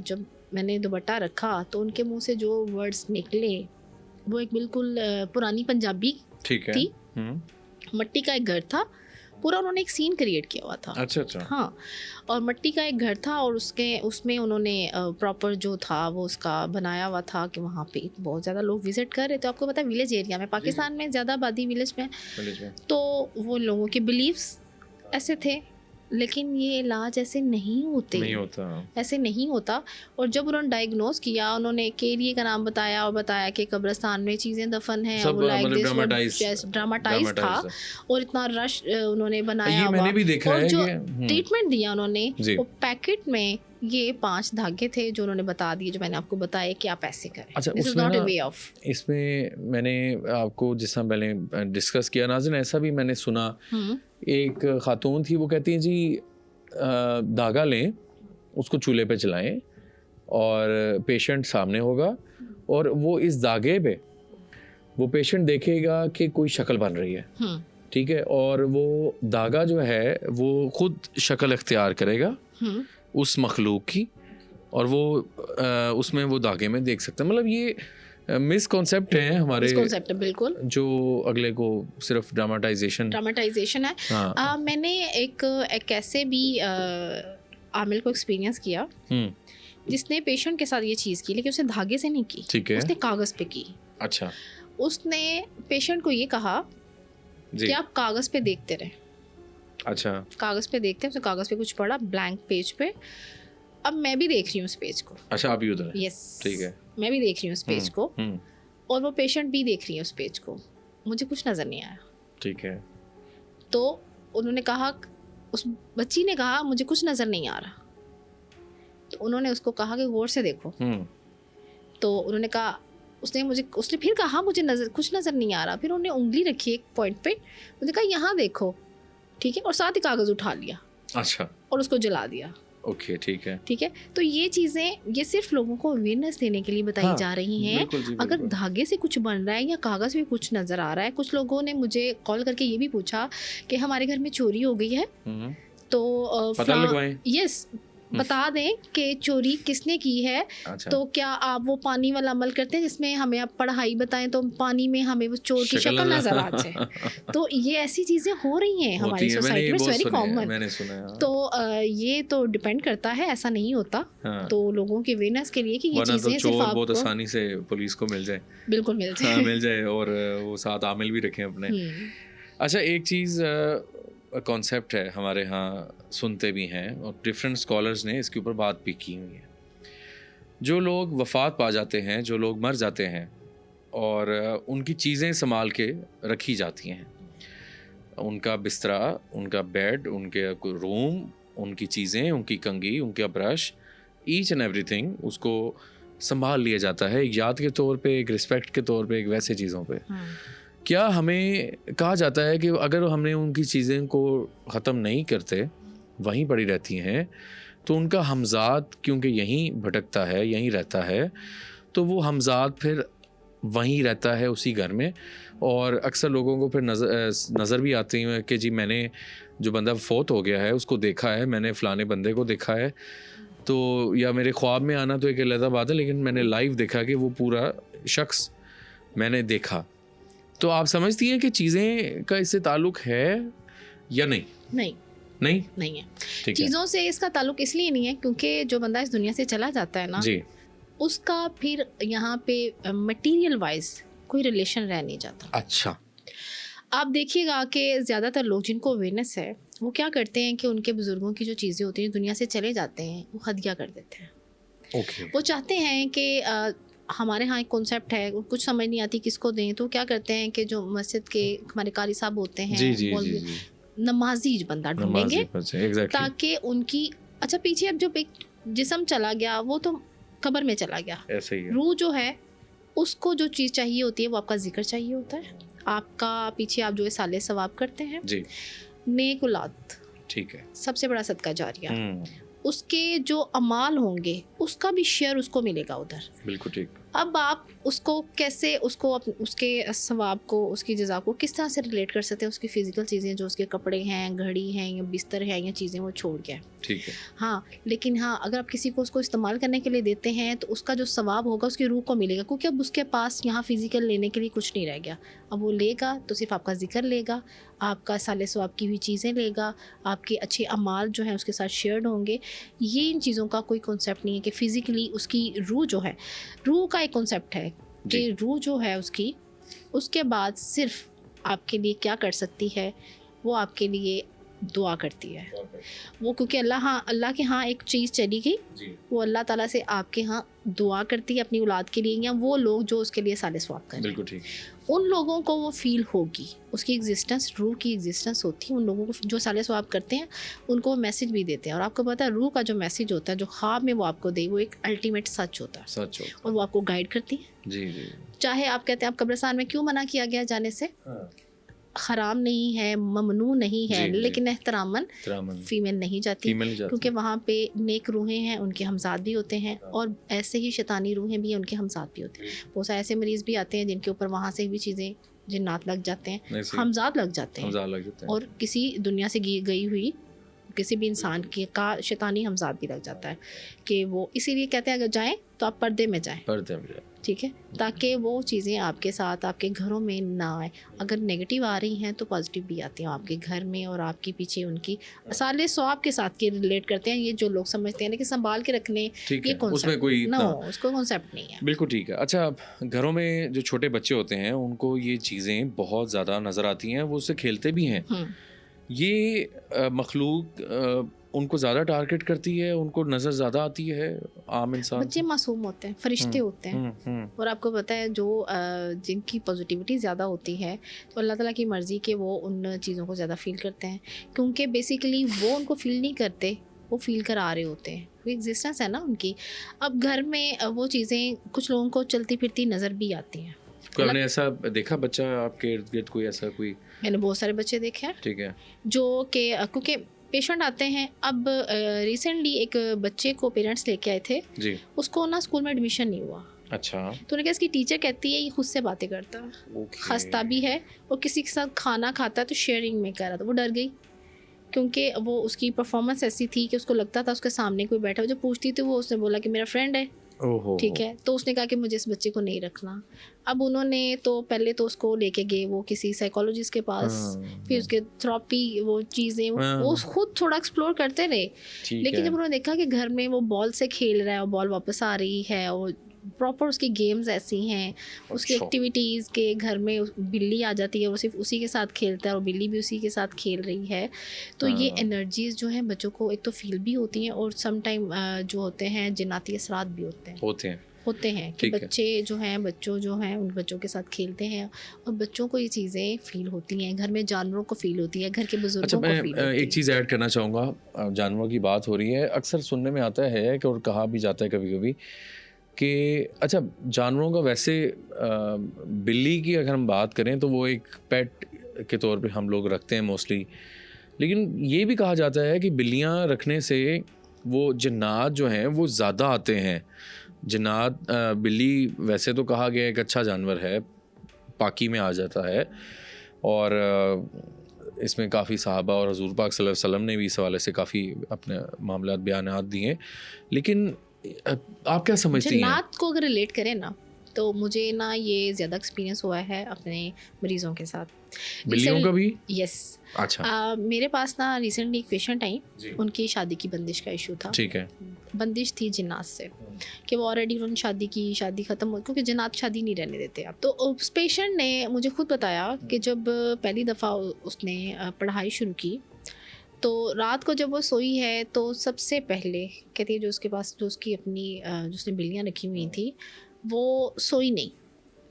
जब मैंने दुपट्टा रखा तो उनके मुंह से जो वर्ड्स निकले वो एक बिल्कुल पुरानी पंजाबी ठीक है, थी। मट्टी का एक घर था पूरा, उन्होंने एक सीन क्रिएट किया हुआ था। अच्छा, अच्छा, हाँ, और मट्टी का एक घर था और उसमें उन्होंने प्रॉपर जो था वो उसका बनाया हुआ था कि वहाँ पे बहुत ज़्यादा लोग विजिट कर रहे थे। आपको पता है विलेज एरिया में, पाकिस्तान में ज़्यादा आबादी विलेज में, विलेज में, तो वो लोगों के बिलीव्स ऐसे थे लेकिन ये इलाज ऐसे नहीं होते, नहीं होता। ऐसे नहीं होता। और जब उन्होंने डायग्नोज किया, उन्होंने के एरिया का नाम बताया और बताया कि कब्रिस्तान में चीज़ें दफन हैं, सब वो लाइक मतलब दिस ड्रामाटाइज था और इतना रश उन्होंने बनाया ये मैंने भी देखा और है जो कि ट्रीटमेंट दिया उन्होंने, जी। वो पैकेट में ये 5 धागे थे जो उन्होंने बता दिए, जो मैंने आपको बताया कि आप ऐसे करें। अच्छा, दिस इज उसमें नॉट अ ना वे ऑफ। इसमें मैंने आपको जिस तरह पहले डिस्कस किया नाज़िन, ऐसा भी मैंने सुना, एक खातून थी, वो कहती हैं जी धागा लें, उसको चूल्हे पे चलाएं और पेशेंट सामने होगा और वो इस धागे पे वो पेशेंट देखेगा कि कोई शक्ल बन रही है, ठीक है, और वो धागा जो है वो खुद शक्ल इख्तियार करेगा उस मखलूक की, और वो उसमें वो धागे में देख सकते हैं। मतलब ये मिसकॉन्सेप्ट है हमारे, मिसकॉन्सेप्ट है बिल्कुल, जो अगले को सिर्फ ड्रामाटाइजेशन है। हाँ। मैंने एक ऐसे भी आमिल को एक्सपीरियंस किया जिसने पेशेंट के साथ ये चीज़ की, लेकिन उसने धागे से नहीं की, ठीक है, उसने कागज़ पे की। अच्छा, उसने पेशेंट को ये कहा कि आप कागज़ पे देखते रहे। अच्छा, कागज़ पे देखते हैं, उसने कागज़ पे कुछ पढ़ा ब्लैंक पेज पे। अब मैं भी देख रही हूँ उस पेज को। अच्छा, आप भी उधर हैं? यस, ठीक है, मैं भी देख रही हूँ उस पेज को और वो पेशेंट भी देख रही है उस पेज को। मुझे कुछ नज़र नहीं आया, ठीक है। तो उन्होंने कहा, उस बच्ची ने कहा मुझे कुछ नज़र नहीं आ रहा। तो उन्होंने उसको कहा कि गौर से देखो। तो उन्होंने कहा, उसने फिर कहा मुझे कुछ नज़र नहीं आ रहा। फिर उन्होंने उंगली रखी एक पॉइंट पे, उसने कहा यहाँ देखो, ठीक है, और साथ ही कागज़ उठा लिया, अच्छा, और उसको जला दिया। ओके, ठीक है, ठीक है। तो ये चीज़ें, ये सिर्फ लोगों को अवेयरनेस देने के लिए बताई जा रही हैं। अगर धागे से कुछ बन रहा है या कागज़ में कुछ नज़र आ रहा है, कुछ लोगों ने मुझे कॉल करके ये भी पूछा कि हमारे घर में चोरी हो गई है, तो पता लगवाएं। यस, बता दें कि चोरी किसने की है। अच्छा। तो क्या आप वो पानी वाला अमल करते हैं जिसमें हमें आप पढ़ाई बताएं तो पानी में हमें वो चोर की शक्ल नजर आ जाए? तो ये ऐसी चीजें हो रही हैं हमारी सोसाइटी में, वेरी कॉमन, मैंने सुना। तो ये तो डिपेंड करता है, ऐसा नहीं होता। हाँ। तो लोगों के अवेयरनेस के लिए कि ये चीजें तो चोर बहुत आसानी से पुलिस को मिल जाए, बिल्कुल मिल जाए, हाँ, मिल जाए, और वो साथ आमिल भी रखें अपने। अच्छा, एक चीज़ कॉन्सेप्ट है हमारे यहाँ, सुनते भी हैं और डिफरेंट स्कॉलर्स ने इसके ऊपर बात भी की हुई है। जो लोग वफ़ात पा जाते हैं, जो लोग मर जाते हैं और उनकी चीज़ें संभाल के रखी जाती हैं, उनका बिस्तरा, उनका बेड, उनके रूम, उनकी चीज़ें, उनकी कंघी, उनका ब्रश, ईच एंड एवरीथिंग उसको संभाल लिया जाता है, एक याद के तौर पे, एक रिस्पेक्ट के तौर पे, एक वैसे चीज़ों पे। क्या हमें कहा जाता है कि अगर हमने उनकी चीज़ें को ख़त्म नहीं करते, वहीं पड़ी रहती हैं, तो उनका हमज़ाद क्योंकि यहीं भटकता है, यहीं रहता है, तो वो हमज़ाद फिर वहीं रहता है उसी घर में, और अक्सर लोगों को फिर नज़र भी आती है कि जी मैंने जो बंदा फ़ौत हो गया है उसको देखा है, मैंने फ़लाने बंदे को देखा है, तो या मेरे ख्वाब में आना तो एक अलग बात है, लेकिन मैंने लाइव देखा कि वो पूरा शख्स मैंने देखा। तो आप समझती हैं कि चीज़ें का इससे ताल्लुक़ है या नहीं? नहीं है। चीज़ों से इसका ताल्लुक़ इसलिए नहीं है क्योंकि जो बंदा इस दुनिया से चला जाता है ना जी, उसका फिर यहाँ पे मटेरियल वाइज कोई रिलेशन रह नहीं जाता। अच्छा, आप देखिएगा कि ज़्यादातर लोग जिनको अवेयरनेस है वो क्या करते हैं कि उनके बुज़ुर्गों की जो चीज़ें होती हैं, दुनिया से चले जाते हैं, वो हदिया कर देते हैं। ओके। वो चाहते हैं कि हमारे यहाँ एक कॉन्सेप्ट है, कुछ समझ नहीं आती किसको दें, तो क्या करते हैं कि जो मस्जिद के हमारे कारी साहब होते हैं, नमाजी बंदा ढूंढेंगे ताकि उनकी, अच्छा पीछे अब जो एक जिस्म चला गया वो तो कब्र में चला गया, ऐसे ही रूह जो है उसको जो चीज़ चाहिए होती है वो आपका जिक्र चाहिए होता है, आपका पीछे आप जो है साले सवाब करते हैं जी, नेक औलाद, ठीक है, सबसे बड़ा सदका जारिया, उसके जो अमाल होंगे उसका भी शेयर उसको मिलेगा उधर। बिल्कुल ठीक। अब आप उसको कैसे, उसको उसके सवाब को, उसकी जज़ा को किस तरह से रिलेट कर सकते हैं उसकी फ़िज़िकल चीज़ें, जो उसके कपड़े हैं, घड़ी हैं या बिस्तर है या चीज़ें वो छोड़ के, ठीक है। हाँ, लेकिन हाँ, अगर आप किसी को उसको इस्तेमाल करने के लिए देते हैं तो उसका जो सवाब होगा उसकी रूह को मिलेगा, क्योंकि अब उसके पास यहाँ फ़िज़िकल लेने के लिए कुछ नहीं रह गया। अब वो लेगा तो सिर्फ आपका जिक्र लेगा, आपका साले सवाब की हुई चीज़ें लेगा, आपके अच्छे अमाल जो हैं उसके साथ शेयर्ड होंगे। ये इन चीज़ों का कोई कॉन्सेप्ट नहीं है कि फ़िज़िकली उसकी रूह जो है, रूह का एक कॉन्सेप्ट है कि रूह जो है उसकी, उसके बाद सिर्फ आपके लिए क्या कर सकती है, वो आपके लिए दुआ करती है वो, क्योंकि अल्लाह के यहाँ एक चीज़ चली गई, वो अल्लाह ताला से आपके यहाँ दुआ करती है अपनी औलाद के लिए, या वो लोग जो उसके लिए साले स्वाब करें, बिल्कुल ठीक, उन लोगों को वो फील होगी, उसकी एग्जिस्टेंस, रूह की एग्जिस्टेंस होती है उन लोगों को जो साले स्वाब करते हैं, उनको वो मैसेज भी देते हैं। और आपको पता है रूह का जो मैसेज होता है, जो ख्वाब में वो आपको दे, वो एक अल्टीमेट सच होता है, सच हो। और वो आपको गाइड करती है। जी जी। चाहे आप कहते हैं आप कब्रिस्तान में क्यों मना किया गया जाने से, हराम नहीं है, ममनू नहीं है, जी, लेकिन एहतरामन फीमेल नहीं जाती, क्योंकि वहाँ पे नेक रूहें हैं, उनके हमजाद भी होते हैं, और ऐसे ही शैतानी रूहें भी हैं, उनके हमजाद भी होते हैं। बहुत सारे ऐसे मरीज़ भी आते हैं जिनके ऊपर वहाँ से भी चीज़ें जिन्नात लग जाते हैं, हमजाद लग जाते हैं, और किसी दुनिया से गई हुई किसी भी इंसान की का शैतानी हमजाद भी लग जाता है, कि वो इसीलिए कहते हैं अगर जाएं तो आप पर्दे में जाएं, ठीक है, ताकि वो चीज़ें आपके साथ आपके घरों में ना आए। अगर नेगेटिव आ रही हैं तो पॉजिटिव भी आती हैं आपके घर में, और आपके पीछे उनकी साले स्वाब के साथ के रिलेट करते हैं, ये जो लोग समझते हैं, लेकिन संभाल के रखने ये उसमें कोई उसको कॉन्सेप्ट नहीं है। बिल्कुल ठीक है। अच्छा, घरों में जो छोटे बच्चे होते हैं उनको ये चीज़ें बहुत ज़्यादा नज़र आती हैं, वो उससे खेलते भी हैं, ये मखलूक उनको ज़्यादा टारगेट करती है, उनको नज़र ज़्यादा आती है आम इंसान। बच्चे मासूम होते हैं, फरिश्ते होते हैं, और आपको पता है जो जिनकी पॉजिटिविटी ज़्यादा होती है, तो अल्लाह ताला की मर्ज़ी के वो उन चीज़ों को ज़्यादा फील करते हैं, क्योंकि बेसिकली वो उनको फील नहीं करते, वो फील करा रहे होते हैं, वो एग्जिस्टेंस है ना उनकी। अब घर में वो चीज़ें कुछ लोगों को चलती फिरती नज़र भी आती हैं। कोई आपने ऐसा देखा बच्चा आपके इर्द गिर्द, कोई ऐसा कोई? मैंने बहुत सारे बच्चे देखे हैं, ठीक है, जो कि क्योंकि पेशेंट आते हैं। अब रिसेंटली एक बच्चे को पेरेंट्स लेके आए थे जी, उसको ना स्कूल में एडमिशन नहीं हुआ। अच्छा, तो उन्होंने कहा इसकी टीचर कहती है ये खुद से बातें करता है, हंसता भी है, और किसी के साथ खाना खाता है तो शेयरिंग में कर रहा था। वो डर गई, क्योंकि वो उसकी परफॉर्मेंस ऐसी थी कि उसको लगता था उसके सामने कोई बैठा हो, जो पूछती थी वो उसने बोला कि मेरा फ्रेंड है, ठीक है, तो उसने कहा कि मुझे इस बच्चे को नहीं रखना। अब उन्होंने तो पहले तो उसको लेके गए वो किसी साइकोलॉजिस्ट के पास, फिर उसके थेरेपी वो चीज़ें वो खुद थोड़ा एक्सप्लोर करते रहे, लेकिन जब उन्होंने देखा कि घर में वो बॉल से खेल रहा है और बॉल वापस आ रही है, और प्रॉपर उसकी गेम्स ऐसी हैं, उसकी एक्टिविटीज़ के घर में बिल्ली आ जाती है, वो सिर्फ उसी के साथ खेलता है और बिल्ली भी उसी के साथ खेल रही है, तो ये एनर्जीज़ जो हैं बच्चों को एक तो फील भी होती हैं, और सम टाइम जो होते हैं जिन्नाती असरात भी होते हैं कि बच्चे जो हैं उन बच्चों के साथ खेलते हैं, और बच्चों को ये चीज़ें फील होती हैं, घर में जानवरों को फील होती है, घर के बुजुर्गों को फील होती है। एक चीज़ ऐड करना चाहूँगा, जानवरों की बात हो रही है, अक्सर सुनने में आता है कि, और कहा भी जाता है कभी कभी कि अच्छा, जानवरों का वैसे बिल्ली की अगर हम बात करें तो वो एक पेट के तौर पे हम लोग रखते हैं मोस्टली, लेकिन ये भी कहा जाता है कि बिल्लियाँ रखने से वो जिन्नात जो हैं वो ज़्यादा आते हैं। जिन्नात, बिल्ली वैसे तो कहा गया एक अच्छा जानवर है, पाकी में आ जाता है, और इसमें काफ़ी सहाबा और हजूर पाक सल्लल्लाहु अलैहि वसल्लम ने भी इस हवाले से काफ़ी अपने मामलात बयानात दिए। लेकिन आप क्या समझती हैं? जिन्नात को अगर रिलेट करें ना, तो मुझे ना ये ज़्यादा एक्सपीरियंस हुआ है अपने मरीज़ों के साथ, बिल्लियों का भी। यस, अच्छा, मेरे पास ना रिसेंटली एक पेशेंट आई, उनकी शादी की बंदिश का इशू था, ठीक है, बंदिश थी जिन्नात से, कि वो ऑलरेडी उन्होंने शादी ख़त्म हो, क्योंकि जिन्नात शादी नहीं रहने देते आप। तो उस पेशेंट ने मुझे खुद बताया कि जब पहली दफ़ा उसने पढ़ाई शुरू की, तो रात को जब वो सोई है तो सबसे पहले कहती है जो उसके पास जो उसकी अपनी जो उसने बिल्लियाँ रखी हुई थी वो सोई नहीं।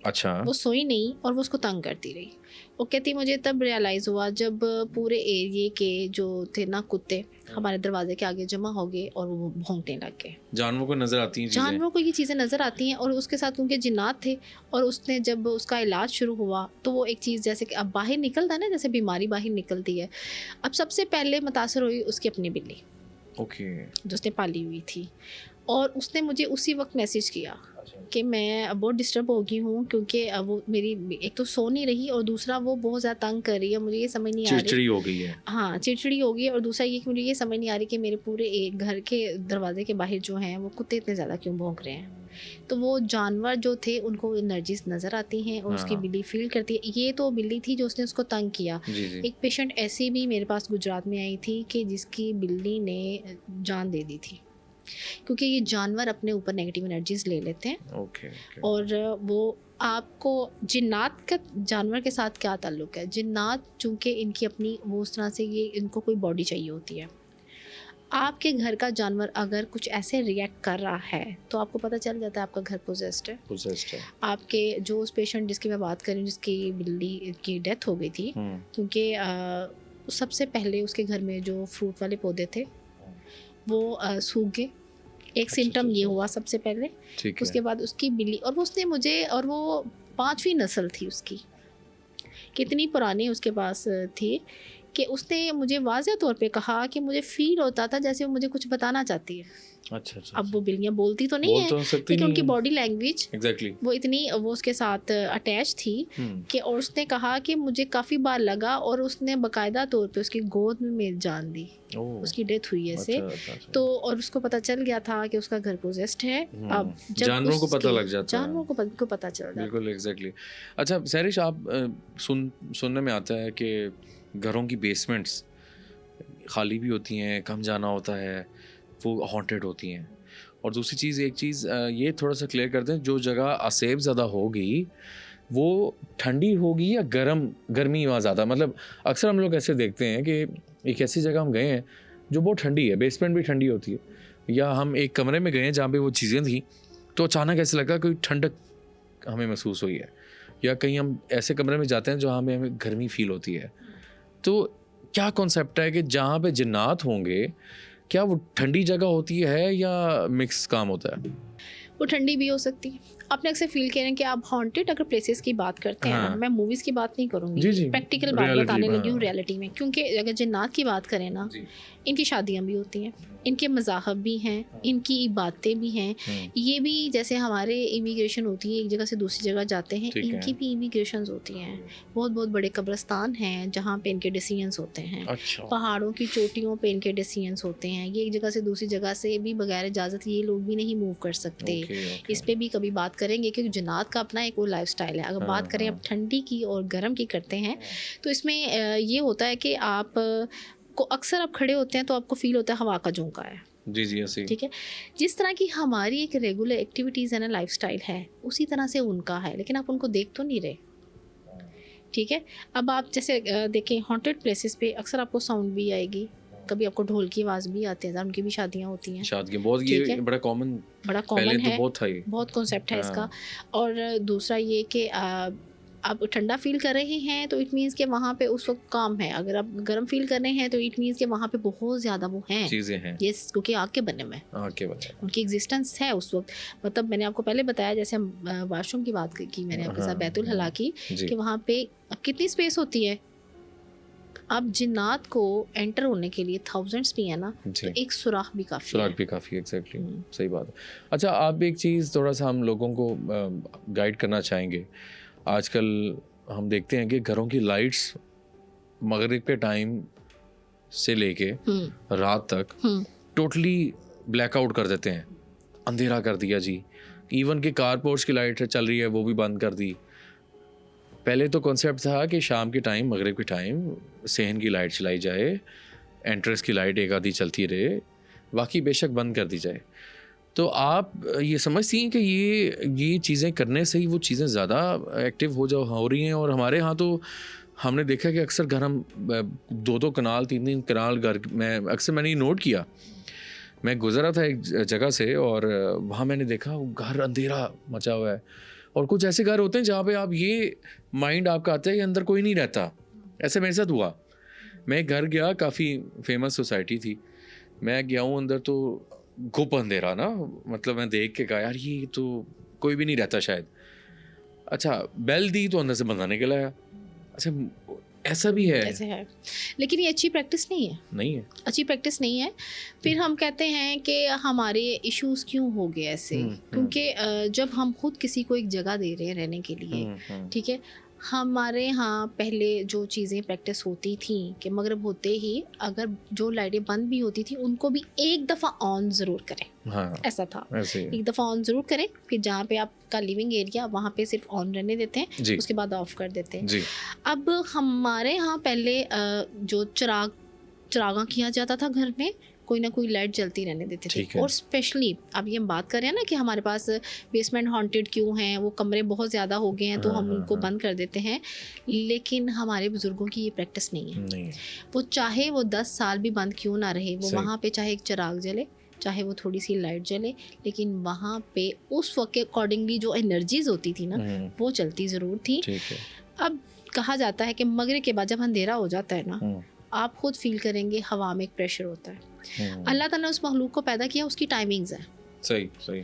अच्छा, वो सोई नहीं और वो उसको तंग करती रही। वो कहती मुझे तब रियलाइज़ हुआ जब पूरे एरिए के जो थे ना कुत्ते हमारे दरवाजे के आगे जमा हो गए और वो भौंकने लग गए। जानवरों को नज़र आती हैं, जानवरों को ये चीज़ें नज़र आती हैं, और उसके साथ उनके जिन्नात थे, और उसने जब उसका इलाज शुरू हुआ तो वो एक चीज़ जैसे कि अब बाहर निकलता है ना, जैसे बीमारी बाहर निकलती है, अब सबसे पहले मुतासर हुई उसकी अपनी बिल्ली, जो उसने पाली हुई थी, और उसने मुझे उसी वक्त मैसेज किया कि मैं बहुत डिस्टर्ब हो गई हूँ, क्योंकि वो मेरी एक तो सो नहीं रही, और दूसरा वो बहुत ज़्यादा तंग कर रही है, मुझे ये समझ नहीं आ रही, चिड़चिड़ी हो गई है। हाँ, चिड़चिड़ी हो गई है, और दूसरा ये कि मुझे ये समझ नहीं आ रही कि मेरे पूरे एक घर के दरवाजे के बाहर जो हैं वो कुत्ते इतने ज़्यादा क्यों भौंक रहे हैं। तो वो जानवर जो थे उनको एनर्जीज नज़र आती हैं, और उसकी बिल्ली फील करती है। ये तो बिल्ली थी जो उसने उसको तंग किया। एक पेशेंट ऐसी भी मेरे पास गुजरात में आई थी कि जिसकी बिल्ली ने जान दे दी थी, क्योंकि ये जानवर अपने ऊपर नेगेटिव एनर्जीज ले लेते हैं। और वो आपको जिन्नात का जानवर के साथ क्या ताल्लुक है? जिन्नात चूँकि इनकी अपनी वो उस तरह से ये इनको कोई बॉडी चाहिए होती है। आपके घर का जानवर अगर कुछ ऐसे रिएक्ट कर रहा है तो आपको पता चल जाता है आपका घर पोजेस्ड है। पोजेस्ड है। आपके जो उस पेशेंट जिसकी मैं बात कर रही हूँ जिसकी बिल्ली की डेथ हो गई थी, क्योंकि सबसे पहले उसके घर में जो फ्रूट वाले पौधे थे वो सूख गए। एक सिम्टम ये हुआ सबसे पहले। उसके बाद उसकी बिल्ली, और वो उसने मुझे, और वो 5वीं नस्ल थी उसकी, कितनी पुरानी उसके पास थी कि उसने मुझे वाज़ह तौर पे कहा कि मुझे फ़ील होता था जैसे वो मुझे कुछ बताना चाहती है। अच्छा। अब वो बिल्लियाँ बोलती तो नहीं है, लेकिन उनकी बॉडी लैंग्वेज वो इतनी वो उसके साथ अटैच थी कि, और उसने कहा कि मुझे काफ़ी बार लगा, और उसने बाकायदा तौर पे उसकी गोद में जान दी। उसकी डेथ हुई ऐसे। तो और उसको पता चल गया था कि उसका घर पोजेस्ड है। अब जब जानवरों को पता लग जाता है, जानवरों को पता चल जाता है। बिल्कुल एग्जैक्टली। अच्छा सहरिश, आप सुनने में आता है कि घरों की बेसमेंट्स खाली भी होती हैं, कम जाना होता है, वो हॉन्टेड होती हैं। और दूसरी चीज़, एक चीज़ ये थोड़ा सा क्लियर कर दें, जो जगह असेब ज़्यादा होगी वो ठंडी होगी या गर्मी वहाँ ज़्यादा? मतलब अक्सर हम लोग ऐसे देखते हैं कि एक ऐसी जगह हम गए हैं जो बहुत ठंडी है, बेसमेंट भी ठंडी होती है, या हम एक कमरे में गए हैं जहाँ पे वो चीज़ें थी, तो अचानक ऐसे लगा कोई ठंडक हमें महसूस हुई है, या कहीं हम ऐसे कमरे में जाते हैं जहाँ हमें गर्मी फील होती है। तो क्या कॉन्सेप्ट है कि जहाँ पे जिन्नात होंगे, क्या वो ठंडी जगह होती है या मिक्स काम होता है? वो ठंडी भी हो सकती है। आपने अक्सर फील करें कि आप हॉन्टेड अगर प्लेसेस की बात करते हैं, मैं मूवीज़ की बात नहीं करूँगी, प्रैक्टिकल बात बताने लगी हूँ रियलिटी में। क्योंकि अगर जिन्नात की बात करें ना, इनकी शादियाँ भी होती हैं, इनके मज़ाहब भी हैं, इनकी इबादतें भी हैं। ये भी जैसे हमारे इमिग्रेशन होती है, एक जगह से दूसरी जगह जाते हैं, इनकी भी इमिग्रेशंस होती हैं। बहुत बहुत बड़े कब्रिस्तान हैं जहाँ पे इनके डिसीजंस होते हैं। पहाड़ों की चोटियों पे इनके डिसीजंस होते हैं। ये एक जगह से दूसरी जगह से भी बगैर इजाज़त ये लोग भी नहीं मूव कर सकते। इस पे भी कभी बात करेंगे, क्योंकि जिन्नात का अपना एक वो लाइफस्टाइल है। अगर बात करें अब ठंडी की और गर्म की करते हैं, तो इसमें ये होता है कि आप को अक्सर आप खड़े होते हैं तो आपको फील होता है हवा का झोंका है। जी ऐसे ठीक है। जिस तरह की हमारी एक रेगुलर एक्टिविटीज़ है ना, लाइफस्टाइल है, उसी तरह से उनका है, लेकिन आप उनको देख तो नहीं रहे। ठीक है। अब आप जैसे देखें हॉन्टेड प्लेसेस पे अक्सर आपको साउंड भी आएगी, कभी आपको ढोल की आवाज़ भी आती है, उनकी भी शादियाँ होती हैं। शादियाँ बहुत, ये बड़ा कॉमन है, तो बहुत कॉन्सेप्ट है इसका। और दूसरा ये कि आप ठंडा फील कर रहे हैं तो इट मीन्स कि वहाँ पे उस वक्त काम है। अगर आप गर्म फील कर रहे हैं तो इट मीन्स कि वहाँ पे बहुत ज़्यादा वो हैं, चीज़ें हैं। यस, क्योंकि आग के बनने में उनकी एग्जिस्टेंस है उस वक्त। मतलब मैंने आपको पहले बताया, जैसे हम वाशरूम की बात की मैंने आपके साथ, बैतुल हला की, कि वहाँ पे कितनी स्पेस होती है। अब जिन्नात को एंटर होने के लिए थाउजेंड्स भी है ना, तो एक सुराख भी काफ़ी एग्जैक्टली सही बात है। अच्छा, आप एक चीज़ थोड़ा सा हम लोगों को गाइड करना चाहेंगे। आजकल हम देखते हैं कि घरों की लाइट्स मगरिब के टाइम से लेके रात तक टोटली ब्लैकआउट कर देते हैं, अंधेरा कर दिया जी। इवन कि कार पोर्च की लाइट चल रही है वो भी बंद कर दी। पहले तो कॉन्सेप्ट था कि शाम के टाइम, मगरिब के टाइम सेहन की लाइट चलाई जाए, एंट्रेंस की लाइट एक आधी चलती रहे, बाकी बेशक बंद कर दी जाए। तो आप ये समझती हैं कि ये चीज़ें करने से ही वो चीज़ें ज़्यादा एक्टिव हो रही हैं? और हमारे यहाँ तो हमने देखा कि अक्सर घर हम 2-2 कनाल 3-3 कनाल घर में, अक्सर मैंने ये नोट किया, मैं गुजरा था एक जगह से और वहाँ मैंने देखा घर अंधेरा मचा हुआ है। और कुछ ऐसे घर होते हैं जहाँ पे आप ये माइंड आपका आता है कि अंदर कोई नहीं रहता। ऐसे मेरे साथ हुआ। मैं एक घर गया, काफ़ी फेमस सोसाइटी थी, मैं गया हूँ अंदर तो गुप अंधेरा ना, मतलब मैं देख के कहा यार ये तो कोई भी नहीं रहता शायद। अच्छा, बेल दी तो अंदर से बंदा निकल आया। अच्छा, ऐसा भी है? ऐसे है, लेकिन ये अच्छी प्रैक्टिस नहीं है। अच्छी प्रैक्टिस नहीं है। फिर हम कहते हैं कि हमारे इश्यूज क्यों हो गए ऐसे, क्योंकि जब हम खुद किसी को एक जगह दे रहे हैं रहने के लिए, ठीक है, हमारे यहाँ पहले जो चीज़ें प्रैक्टिस होती थी कि मगरिब होते ही अगर जो लाइटें बंद भी होती थी उनको भी एक दफ़ा ऑन ज़रूर करें। हाँ, ऐसा था, एक दफ़ा ऑन ज़रूर करें, फिर जहाँ पे आपका लिविंग एरिया वहाँ पे सिर्फ ऑन रहने देते हैं, उसके बाद ऑफ कर देते हैं। अब हमारे यहाँ पहले जो चिरागा किया जाता था घर में, कोई ना कोई लाइट जलती रहने देते थे। ठीक है। और स्पेशली अब ये हम बात कर रहे हैं ना कि हमारे पास बेसमेंट हॉन्टेड क्यों हैं, वो कमरे बहुत ज़्यादा हो गए हैं तो हाँ, हम हाँ, उनको हाँ। बंद कर देते हैं, लेकिन हमारे बुज़ुर्गों की ये प्रैक्टिस नहीं है। नहीं, वो चाहे वो 10 साल भी बंद क्यों ना रहे, वो सही। वहाँ पे चाहे एक चिराग जले, चाहे वो थोड़ी सी लाइट जले, लेकिन वहाँ पे उस वक्त के अकॉर्डिंगली जो एनर्जीज होती थी ना, वो चलती ज़रूर थी। ठीक है। अब कहा जाता है कि मगरिब के बाद जब अंधेरा हो जाता है ना, हम्म, आप खुद फील करेंगे हवा में एक प्रेशर होता है। हम्म, अल्लाह ताला ने उस मखलूक को पैदा किया, उसकी टाइमिंग्स है। सही सही।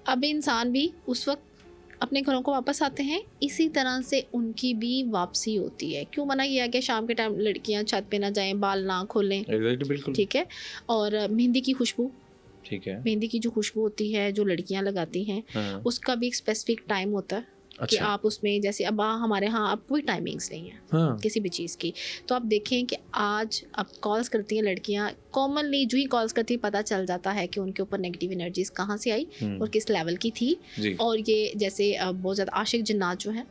अब इंसान भी उस वक्त अपने घरों को वापस आते हैं, इसी तरह से उनकी भी वापसी होती है। क्यों मना किया कि शाम के टाइम लड़कियां छत पे ना जाएं, बाल ना खोलें, एग्जैक्टली, बिल्कुल ठीक है। और मेहंदी की खुशबू, ठीक है। मेहंदी की जो खुशबू होती है जो लड़कियां लगाती हैं, हाँ, उसका भी एक स्पेसिफिक टाइम होता है कि अच्छा, आप उसमें, जैसे अब हमारे यहाँ अब कोई टाइमिंग्स नहीं है हाँ, किसी भी चीज़ की। तो आप देखें कि आज अब कॉल्स करती हैं लड़कियां, कॉमनली जो ही कॉल्स करती है पता चल जाता है कि उनके ऊपर नेगेटिव एनर्जीज कहाँ से आई और किस लेवल की थी। जी, और ये जैसे बहुत ज़्यादा आशिक जिन्नात जो हैं,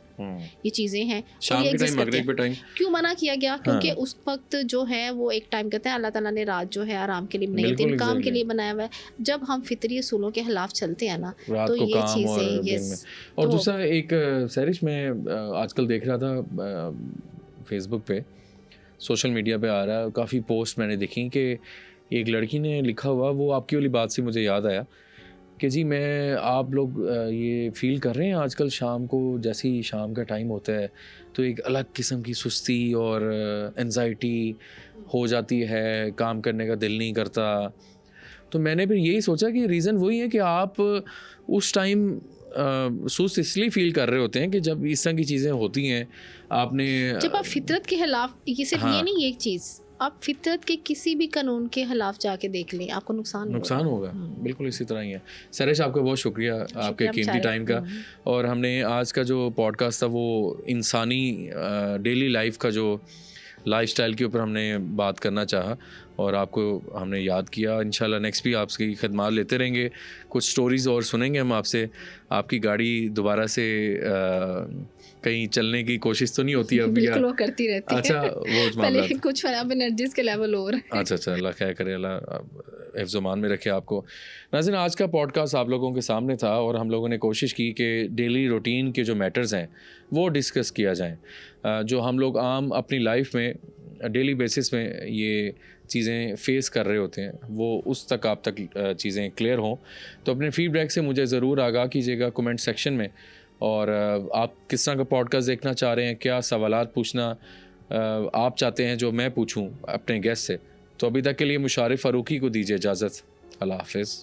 ये चीज़ें हैं, और शाम ये के टाइम, exist करती मगरिब हैं। के टाइम, क्यों मना किया गया? क्योंकि हाँ। उस वक्त जो है वो एक टाइम कहते हैं अल्लाह ताला ने रात जो है आराम के लिए बनाई है, बिल्कुल, दिन काम के exactly। लिए बनाया हुआ है। जब हम फितरी असूलों के खिलाफ चलते हैं ना, रात तो को ये काम और चीज़ें, दिन यस। में। और तो दूसरा एक सैरिश में आजकल देख रहा था फेसबुक पे, सोशल मीडिया पे आ रहा है, काफ़ी पोस्ट मैंने देखी कि एक लड़की ने लिखा हुआ, वो आपकी वाली बात से मुझे याद आया कि जी मैं, आप लोग ये फील कर रहे हैं आजकल शाम को, जैसे ही शाम का टाइम होता है तो एक अलग किस्म की सुस्ती और एंजाइटी हो जाती है, काम करने का दिल नहीं करता। तो मैंने फिर यही सोचा कि रीज़न वही है कि आप उस टाइम सुस्त इसलिए फील कर रहे होते हैं कि जब इस तरह की चीज़ें होती हैं, आपने जब आप फितरत के खिलाफ, ये सिर्फ हाँ। ये नहीं, एक चीज़, आप फितरत के किसी भी कानून के खिलाफ जाके देख लें, आपको नुकसान होगा। बिल्कुल इसी तरह ही है। सरेश, आपका बहुत शुक्रिया आपके कीमती टाइम का। और हमने आज का जो पॉडकास्ट था वो इंसानी डेली लाइफ का जो लाइफस्टाइल के ऊपर हमने बात करना चाहा और आपको हमने याद किया। इंशाल्लाह नेक्स्ट भी आपकी खिदमत लेते रहेंगे, कुछ स्टोरीज़ और सुनेंगे हम आपसे। आपकी गाड़ी दोबारा से कहीं चलने की कोशिश तो नहीं होती अब? बिल्कुल, वो करती रहती है। अच्छा, वो पहले मामला कुछ अब एनर्जीज के लेवल और अच्छा, अल्लाह खैर करे, अल्लाह हिफ्ज़-ओ-मान में रखे आपको। नाज़रीन, आज का पॉडकास्ट आप लोगों के सामने था और हम लोगों ने कोशिश की कि डेली रूटीन के जो मैटर्स हैं वो डिस्कस किया जाए, जो हम लोग आम अपनी लाइफ में डेली बेसिस में ये चीज़ें फेस कर रहे होते हैं, वो उस तक आप तक चीज़ें क्लियर हों। तो अपने फीडबैक से मुझे ज़रूर आगाह कीजिएगा कमेंट सेक्शन में। और आप किस तरह का पॉडकास्ट देखना चाह रहे हैं, क्या सवालात पूछना आप चाहते हैं जो मैं पूछूं अपने गेस्ट से। तो अभी तक के लिए मुशारिफ फ़ारूकी को दीजिए इजाज़त। अल्लाह हाफ़िज़।